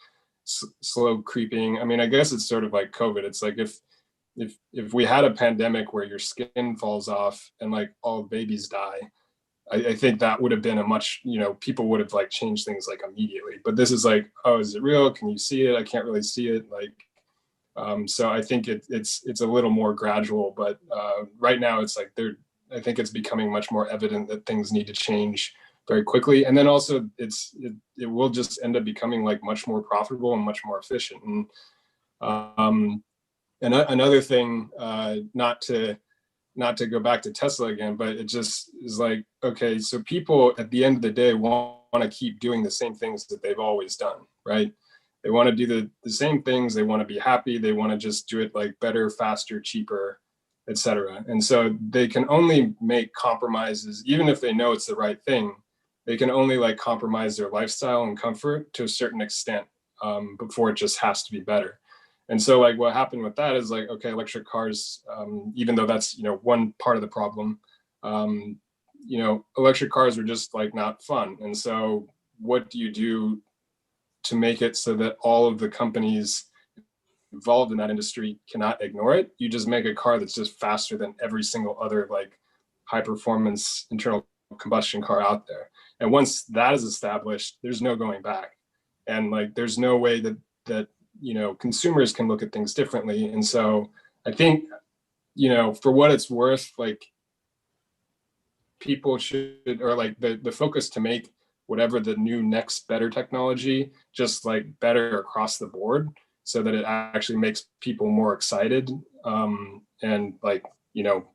slow creeping. I mean, I guess it's sort of like COVID. It's like if we had a pandemic where your skin falls off and like all babies die, I think that would have been a much, you know, people would have like changed things like immediately. But this is like, oh, is it real? Can you see it? I can't really see it. Like, so I think it's a little more gradual. But right now it's like I think it's becoming much more evident that things need to change very quickly. And then also it will just end up becoming like much more profitable and much more efficient. And another thing, not to go back to Tesla again, but it just is like, okay, so people at the end of the day want to keep doing the same things that they've always done, right? They want to do the same things. They want to be happy. They want to just do it like better, faster, cheaper, etc. And so they can only make compromises, even if they know it's the right thing. They can only like compromise their lifestyle and comfort to a certain extent before it just has to be better. And so like what happened with that is like, okay, electric cars, even though that's, you know, one part of the problem, you know, electric cars are just like not fun. And so what do you do to make it so that all of the companies involved in that industry cannot ignore it? You just make a car that's just faster than every single other like high performance internal combustion car out there. And once that is established, there's no going back. And like, there's no way that you know, consumers can look at things differently. And so I think, you know, for what it's worth, like people should, or like the focus to make whatever the new next better technology, just like better across the board, so that it actually makes people more excited. And like, you know,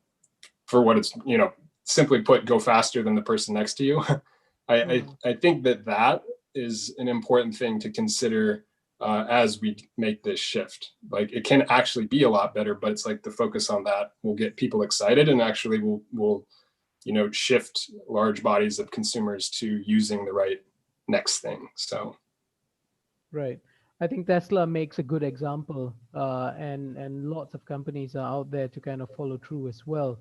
for what it's, you know, simply put, go faster than the person next to you. I think that is an important thing to consider as we make this shift. Like, it can actually be a lot better, but it's like the focus on that will get people excited, and actually will you know, shift large bodies of consumers to using the right next thing. So Right. I think Tesla makes a good example, and lots of companies are out there to kind of follow through as well.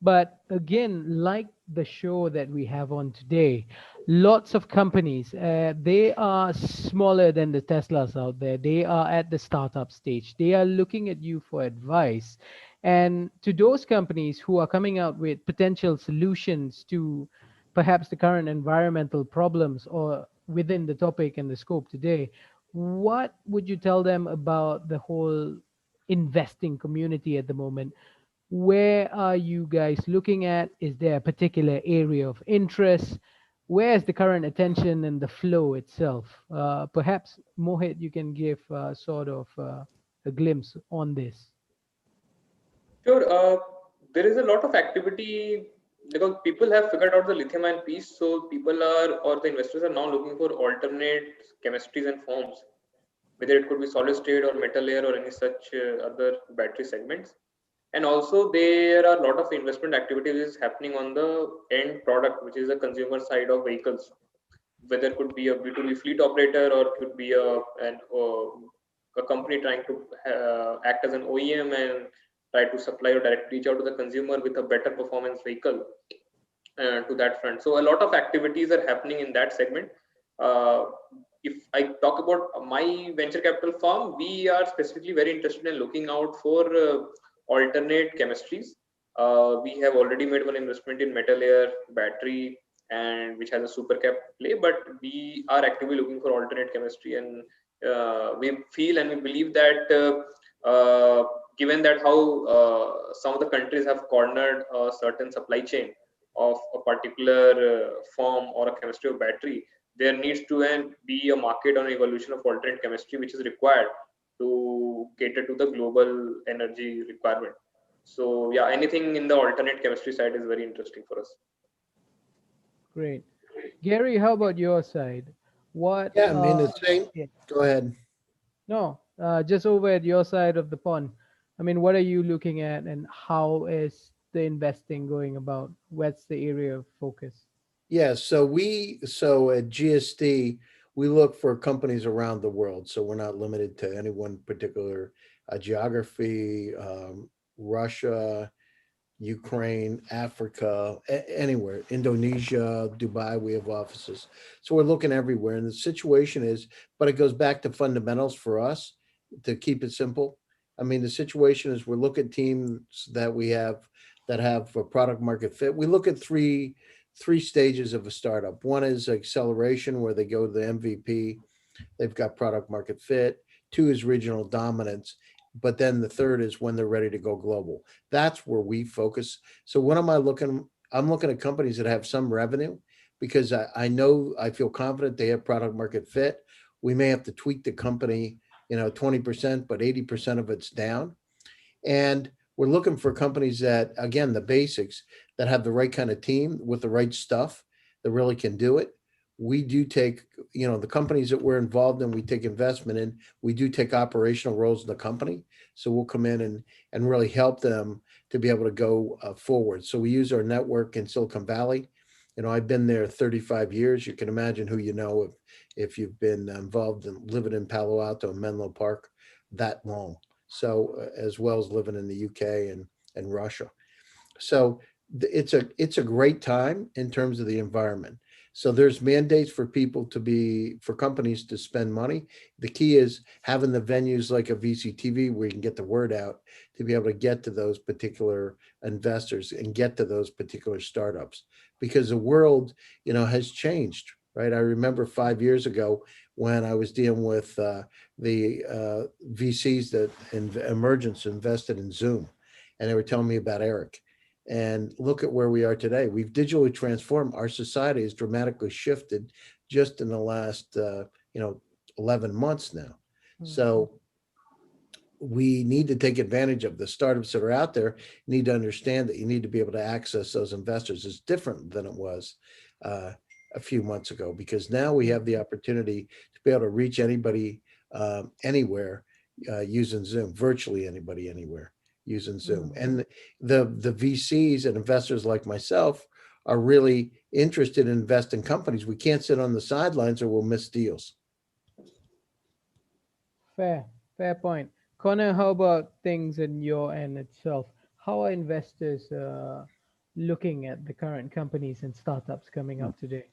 But again, like the show that we have on today, lots of companies, they are smaller than the Teslas out there. They are at the startup stage. They are looking at you for advice. And to those companies who are coming out with potential solutions to perhaps the current environmental problems or within the topic and the scope today, what would you tell them about the whole investing community at the moment? Where are you guys looking at? Is there a particular area of interest? Where's the current attention and the flow itself? Perhaps, Mohit, you can give sort of a glimpse on this. Sure. There is a lot of activity because people have figured out the lithium ion piece. So people are, or the investors are now looking for alternate chemistries and forms, whether it could be solid state or metal layer or any such other battery segments. And also there are a lot of investment activities happening on the end product, which is the consumer side of vehicles, whether it could be a B2B fleet operator or it could be a company trying to act as an OEM and try to supply or direct reach out to the consumer with a better performance vehicle to that front. So a lot of activities are happening in that segment. Uh, if I talk about my venture capital firm, we are specifically very interested in looking out for alternate chemistries. We have already made one investment in metal air battery, and which has a super cap play, but we are actively looking for alternate chemistry, and we feel and we believe that given that how some of the countries have cornered a certain supply chain of a particular form or a chemistry of battery, there needs to be a market on evolution of alternate chemistry which is required to cater to the global energy requirement. So yeah, anything in the alternate chemistry side is very interesting for us. Great. Gary, how about your side? What, Yeah, I mean, the same. yeah, Go ahead. no, just over at your side of the pond. I mean, what are you looking at and how is the investing going about? What's the area of focus? Yeah, so at GSD, we look for companies around the world. So we're not limited to any one particular geography, Russia, Ukraine, Africa, anywhere, Indonesia, Dubai, we have offices. So we're looking everywhere. And the situation is, but it goes back to fundamentals for us to keep it simple. I mean, the situation is we're looking at teams that we have that have a product market fit. We look at three stages of a startup. One is acceleration, where they go to the MVP, they've got product market fit. Two is regional dominance. But then the third is when they're ready to go global. That's where we focus. So what am I looking? I'm looking at companies that have some revenue because I know I feel confident they have product market fit. We may have to tweak the company, 20%, but 80% of it's down. And we're looking for companies that, again, the basics, that have the right kind of team with the right stuff that really can do it. We do take, the companies that we're involved in, we take investment in, we do take operational roles in the company. So we'll come in and really help them to be able to go forward. So we use our network in Silicon Valley. I've been there 35 years. You can imagine who if you've been involved in living in Palo Alto and Menlo Park that long. So as well as living in the UK and Russia. So it's a great time in terms of the environment. So there's mandates for for companies to spend money. The key is having the venues like a VCTV where you can get the word out to be able to get to those particular investors and get to those particular startups, because the world, has changed, right? I remember 5 years ago when I was dealing with the VCs that in Emergence invested in Zoom, and they were telling me about Eric. And look at where we are today. We've digitally transformed. Our society has dramatically shifted just in the last, 11 months now. So we need to take advantage of the startups that are out there. You need to understand that you need to be able to access those investors. It's different than it was a few months ago, because now we have the opportunity to be able to reach anybody anywhere using Zoom, virtually anybody anywhere using Zoom. And the VCs and investors like myself are really interested in investing in companies. We can't sit on the sidelines or we'll miss deals. Fair point. Connor, how about things in your end itself? How are investors looking at the current companies and startups coming up today?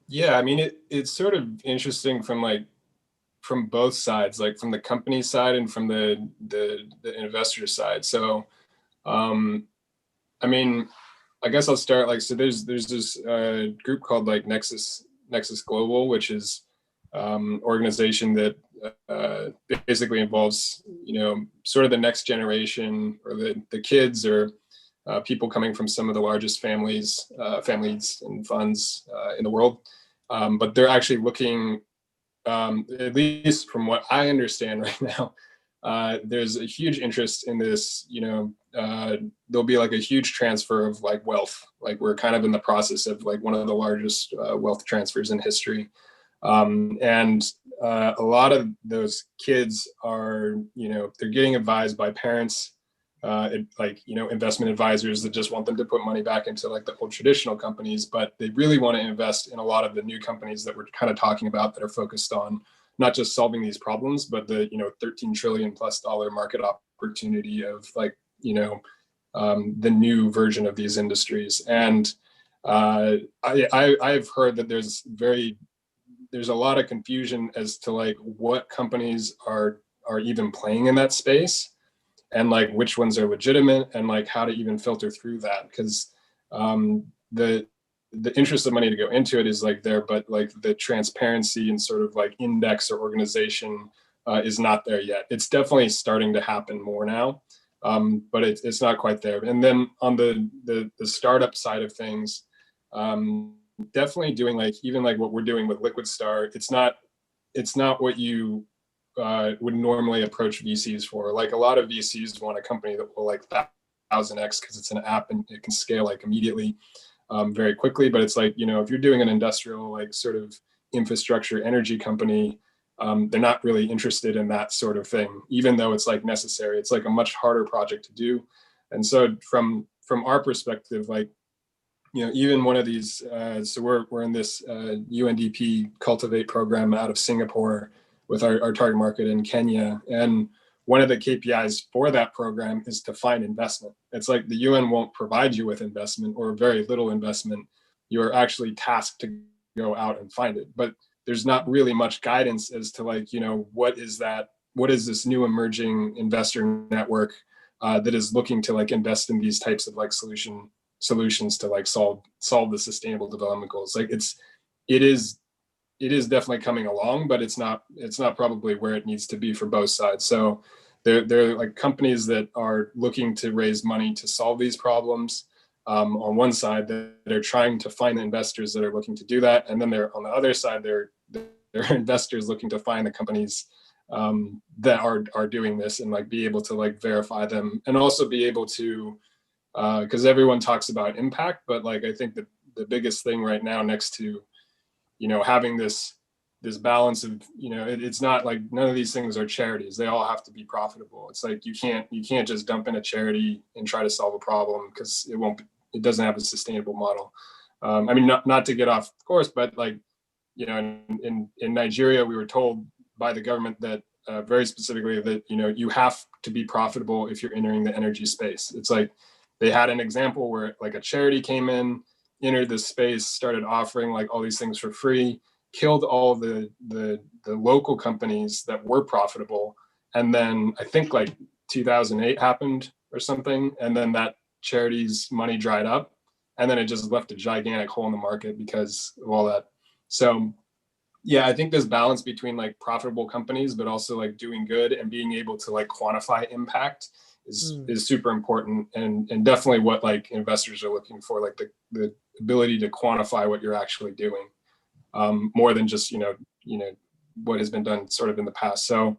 Yeah, I mean, it's sort of interesting from both sides, like from the company side and from the investor side. So, I mean, I guess I'll start so there's this group called Nexus Global, which is organization that basically involves sort of the next generation, or the kids, or people coming from some of the largest families and funds in the world, but they're actually looking, at least from what I understand right now, there's a huge interest in this. There'll be a huge transfer of wealth. We're kind of in the process of one of the largest wealth transfers in history. And a lot of those kids are, they're getting advised by parents like, investment advisors that just want them to put money back into like the old traditional companies, but they really want to invest in a lot of the new companies that we're kind of talking about that are focused on not just solving these problems, but the, $13 trillion plus market opportunity of like, the new version of these industries. And I've heard that there's a lot of confusion as to like what companies are even playing in that space, and like which ones are legitimate, and like how to even filter through that, because the interest of money to go into it is like there, but like the transparency and sort of like index or organization is not there yet. It's definitely starting to happen more now, but it's not quite there. And then on the startup side of things, definitely doing like even like what we're doing with Liquid Star. It's not what you would normally approach VCs for. Like a lot of VCs want a company that will like 1000x because it's an app and it can scale like immediately, very quickly. But it's like, if you're doing an industrial like sort of infrastructure energy company, they're not really interested in that sort of thing, even though it's like necessary. It's like a much harder project to do. And so from our perspective, like, even one of these, so we're in this UNDP Cultivate program out of Singapore with our target market in Kenya. And one of the KPIs for that program is to find investment. It's like the UN won't provide you with investment or very little investment. You're actually tasked to go out and find it. But there's not really much guidance as to like, what is this new emerging investor network that is looking to like invest in these types of like solutions to like solve the sustainable development goals. Like it is definitely coming along, but it's not probably where it needs to be for both sides. So there are like companies that are looking to raise money to solve these problems on one side, that are trying to find the investors that are looking to do that, and then they're on the other side, they're investors looking to find the companies that are doing this and like be able to like verify them, and also be able to because everyone talks about impact, but like I think that the biggest thing right now, next to having this balance of it's not like none of these things are charities. They all have to be profitable. It's like you can't just dump in a charity and try to solve a problem, because it doesn't have a sustainable model. I mean, not to get off course, but like in Nigeria, we were told by the government that very specifically that you have to be profitable if you're entering the energy space. It's like they had an example where like a charity came in, entered this space, started offering like all these things for free, killed all the local companies that were profitable. And then I think like 2008 happened or something. And then that charity's money dried up, and then it just left a gigantic hole in the market because of all that. So yeah, I think this balance between like profitable companies, but also like doing good and being able to like quantify impact is super important, and definitely what like investors are looking for, like the ability to quantify what you're actually doing, more than just what has been done sort of in the past. So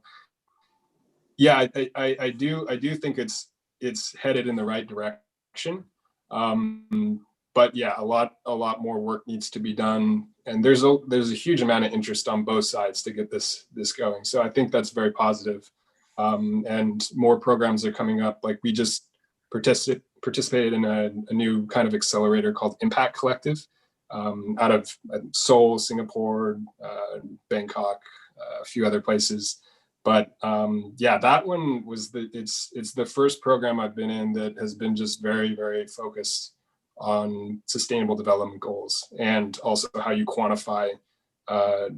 yeah, I do think it's headed in the right direction, but yeah, a lot more work needs to be done, and there's a huge amount of interest on both sides to get this going. So I think that's very positive. And more programs are coming up. Like we just participated in a new kind of accelerator called Impact Collective, out of Seoul, Singapore, Bangkok, a few other places. But yeah, that one was it's the first program I've been in that has been just very, very focused on sustainable development goals, and also how you quantify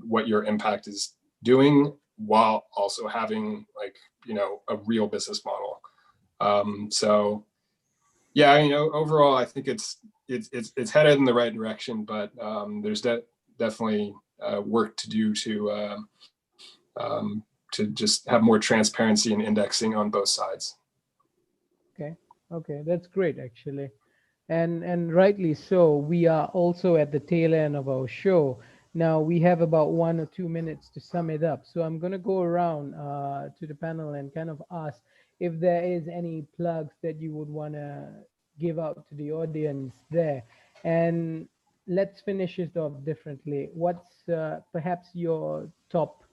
what your impact is doing, while also having like a real business model. So yeah, overall I think it's headed in the right direction, but there's definitely work to do to just have more transparency and indexing on both sides. Okay, that's great actually. And rightly so. We are also at the tail end of our show. Now we have about 1 or 2 minutes to sum it up. So I'm going to go around to the panel and kind of ask if there is any plugs that you would want to give out to the audience there. And let's finish it off differently. What's perhaps your top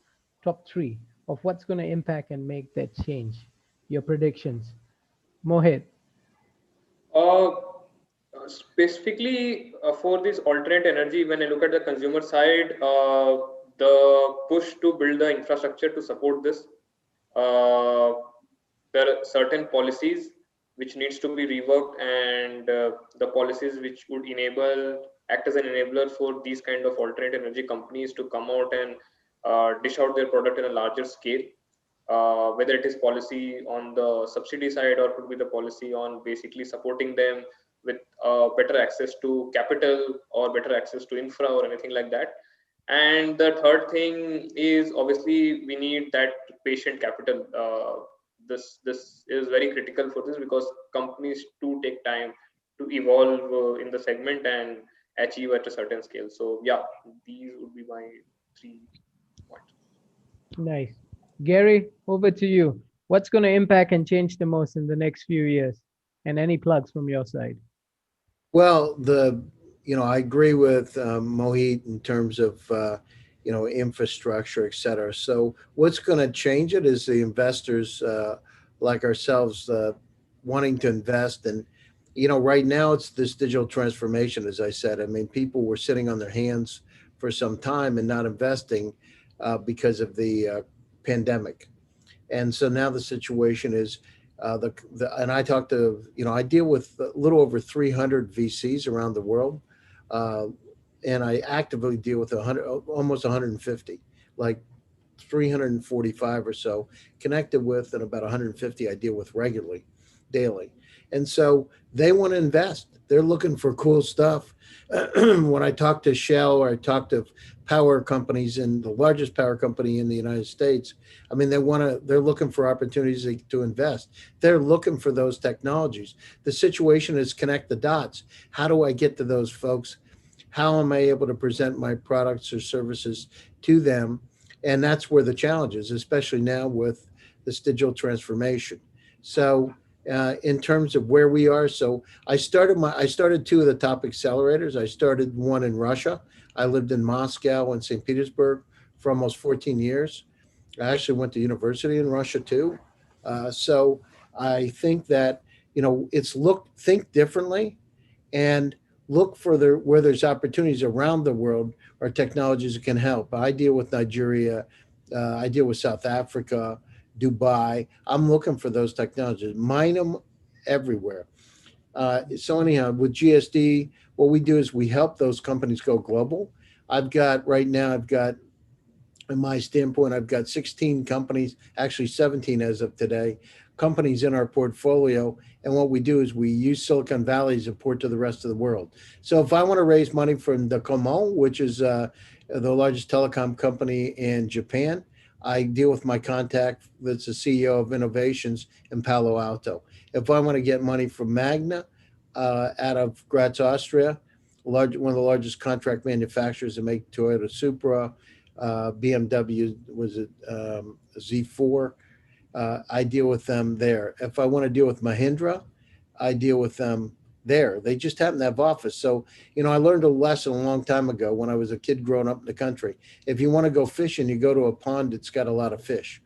three of what's going to impact and make that change? Your predictions. Mohit. Uh, Specifically for this alternate energy, when I look at the consumer side, the push to build the infrastructure to support this, uh, there are certain policies which needs to be reworked, and the policies which would enable act as an enabler for these kind of alternate energy companies to come out and dish out their product in a larger scale, whether it is policy on the subsidy side or could be the policy on basically supporting them with better access to capital or better access to infra or anything like that. And the third thing is obviously we need that patient capital. This is very critical for this because companies do take time to evolve in the segment and achieve at a certain scale. So yeah, these would be my 3 points. Nice. Gary, over to you. What's going to impact and change the most in the next few years? And any plugs from your side? Well, I agree with Mohit in terms of, infrastructure, et cetera. So what's going to change it is the investors like ourselves wanting to invest. And, right now it's this digital transformation, as I said. I mean, people were sitting on their hands for some time and not investing because of the pandemic. And so now the situation is and I talk to, I deal with a little over 300 VCs around the world. Uh, and I actively deal with 100, almost 150, like 345 or so connected with, and about 150 I deal with regularly, daily. And so they want to invest. They're looking for cool stuff. When I talk to Shell or I talk to power companies and the largest power company in the United States, I mean, they're looking for opportunities to invest. They're looking for those technologies. The situation is connect the dots. How do I get to those folks? How am I able to present my products or services to them? And that's where the challenge is, especially now with this digital transformation. So in terms of where we are, so I started two of the top accelerators. I started one in Russia. I lived in Moscow and St. Petersburg for almost 14 years. I actually went to university in Russia too. So I think that, it's think differently and look for where there's opportunities around the world or technologies that can help. I deal with Nigeria. I deal with South Africa, Dubai. I'm looking for those technologies. Mine them everywhere. So anyhow, with GSD, what we do is we help those companies go global. Right now, in my standpoint, I've got 16 companies, actually 17 as of today, companies in our portfolio. And what we do is we use Silicon Valley as a port to the rest of the world. So if I want to raise money from the Docomo, which is the largest telecom company in Japan, I deal with my contact that's the CEO of Innovations in Palo Alto. If I want to get money from Magna out of Graz, Austria, one of the largest contract manufacturers that make Toyota Supra, BMW, was it Z4? I deal with them there. If I want to deal with Mahindra, I deal with them there. They just happen to have office. So, I learned a lesson a long time ago when I was a kid growing up in the country. If you want to go fishing, you go to a pond that's got a lot of fish.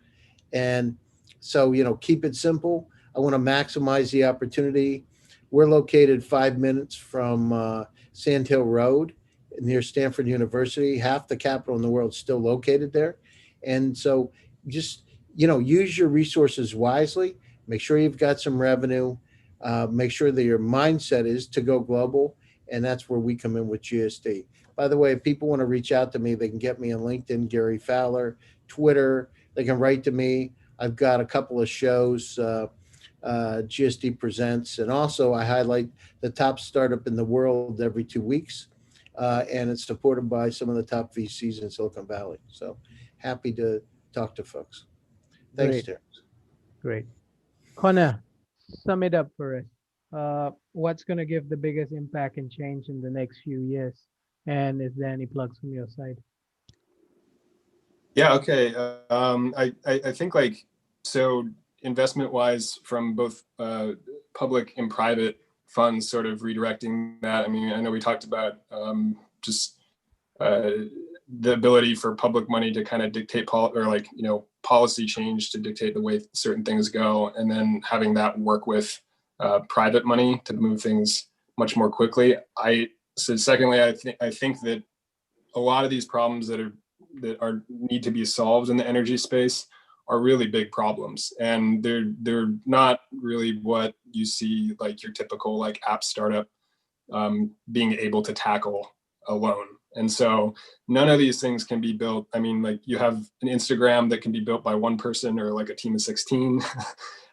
And so, keep it simple. I want to maximize the opportunity. We're located 5 minutes from Sand Hill Road near Stanford University. Half the capital in the world is still located there. And so just, use your resources wisely. Make sure you've got some revenue. Make sure that your mindset is to go global. And that's where we come in with GSD. By the way, if people want to reach out to me, they can get me on LinkedIn, Gary Fowler, Twitter. They can write to me. I've got a couple of shows, GSD Presents. And also I highlight the top startup in the world every 2 weeks. And it's supported by some of the top VCs in Silicon Valley. So happy to talk to folks. Thanks, Great. Terrence. Great. Connor, sum it up for us. What's going to give the biggest impact and change in the next few years? And is there any plugs from your side? Yeah, okay. I think so investment wise from both public and private funds sort of redirecting that. I mean, I know we talked about just the ability for public money to kind of dictate policy change to dictate the way certain things go, and then having that work with private money to move things much more quickly. Secondly, I think that a lot of these problems that need to be solved in the energy space are really big problems, and they're not really what you see like your typical like app startup being able to tackle alone. And so none of these things can be built. I mean, like you have an Instagram that can be built by one person or like a team of 16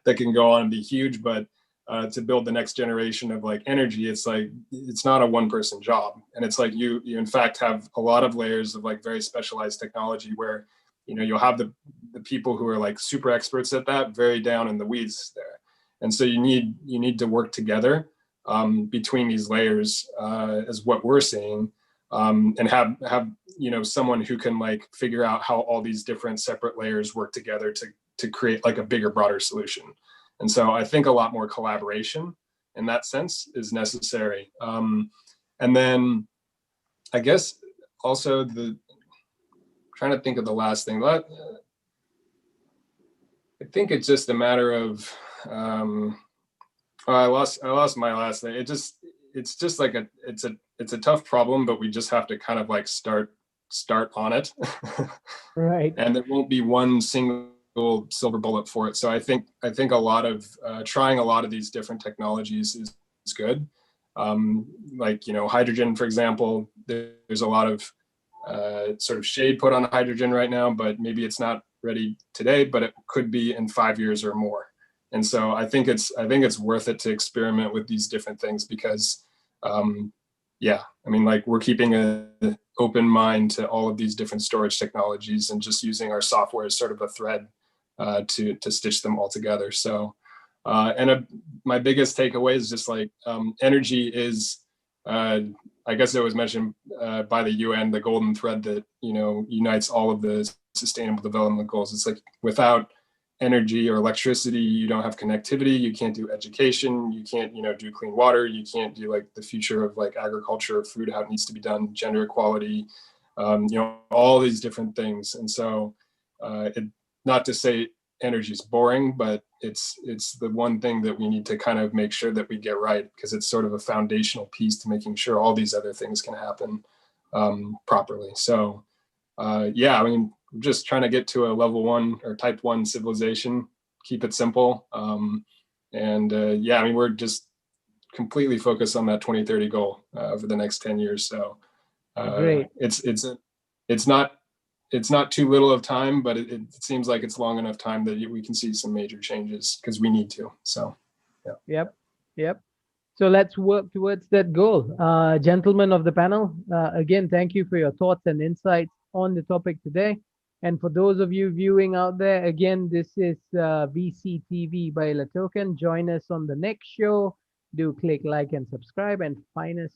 that can go on and be huge, but to build the next generation of like energy, it's like it's not a one person job. And it's like you in fact have a lot of layers of like very specialized technology where you'll have the people who are like super experts at that, very down in the weeds there. And so you need to work together between these layers as what we're seeing, and have someone who can like figure out how all these different separate layers work together to create like a bigger, broader solution. And so I think a lot more collaboration in that sense is necessary. And then I guess also trying to think of the last thing. I think it's just a matter of I lost my last thing. It's just like it's a tough problem, but we just have to kind of like start on it. Right. And there won't be one single silver bullet for it. So I think a lot of trying a lot of these different technologies is good. Like hydrogen, for example, there's a lot of sort of shade put on hydrogen right now, but maybe it's not ready today, but it could be in 5 years or more. And so I think it's worth it to experiment with these different things because, I mean, like we're keeping an open mind to all of these different storage technologies and just using our software as sort of a thread to stitch them all together. So, my biggest takeaway is just like energy is, I guess it was mentioned by the UN, the golden thread that unites all of the sustainable development goals. It's like without energy or electricity, you don't have connectivity, you can't do education, you can't do clean water, you can't do like the future of like agriculture, food, how it needs to be done, gender equality, all these different things. And so not to say energy is boring, but it's the one thing that we need to kind of make sure that we get right, because it's sort of a foundational piece to making sure all these other things can happen properly. So I mean, just trying to get to a level 1 or type 1 civilization, keep it simple. I mean, we're just completely focused on that 2030 goal over the next 10 years. So Great. It's not too little of time, but it seems like it's long enough time that we can see some major changes because we need to. So, yeah. Yep. So let's work towards that goal. Gentlemen of the panel, again, thank you for your thoughts and insights on the topic today. And for those of you viewing out there, again, this is VCTV by LATOKEN. Join us on the next show. Do click like and subscribe and find us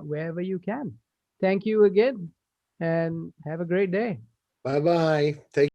wherever you can. Thank you again and have a great day. Bye-bye. Take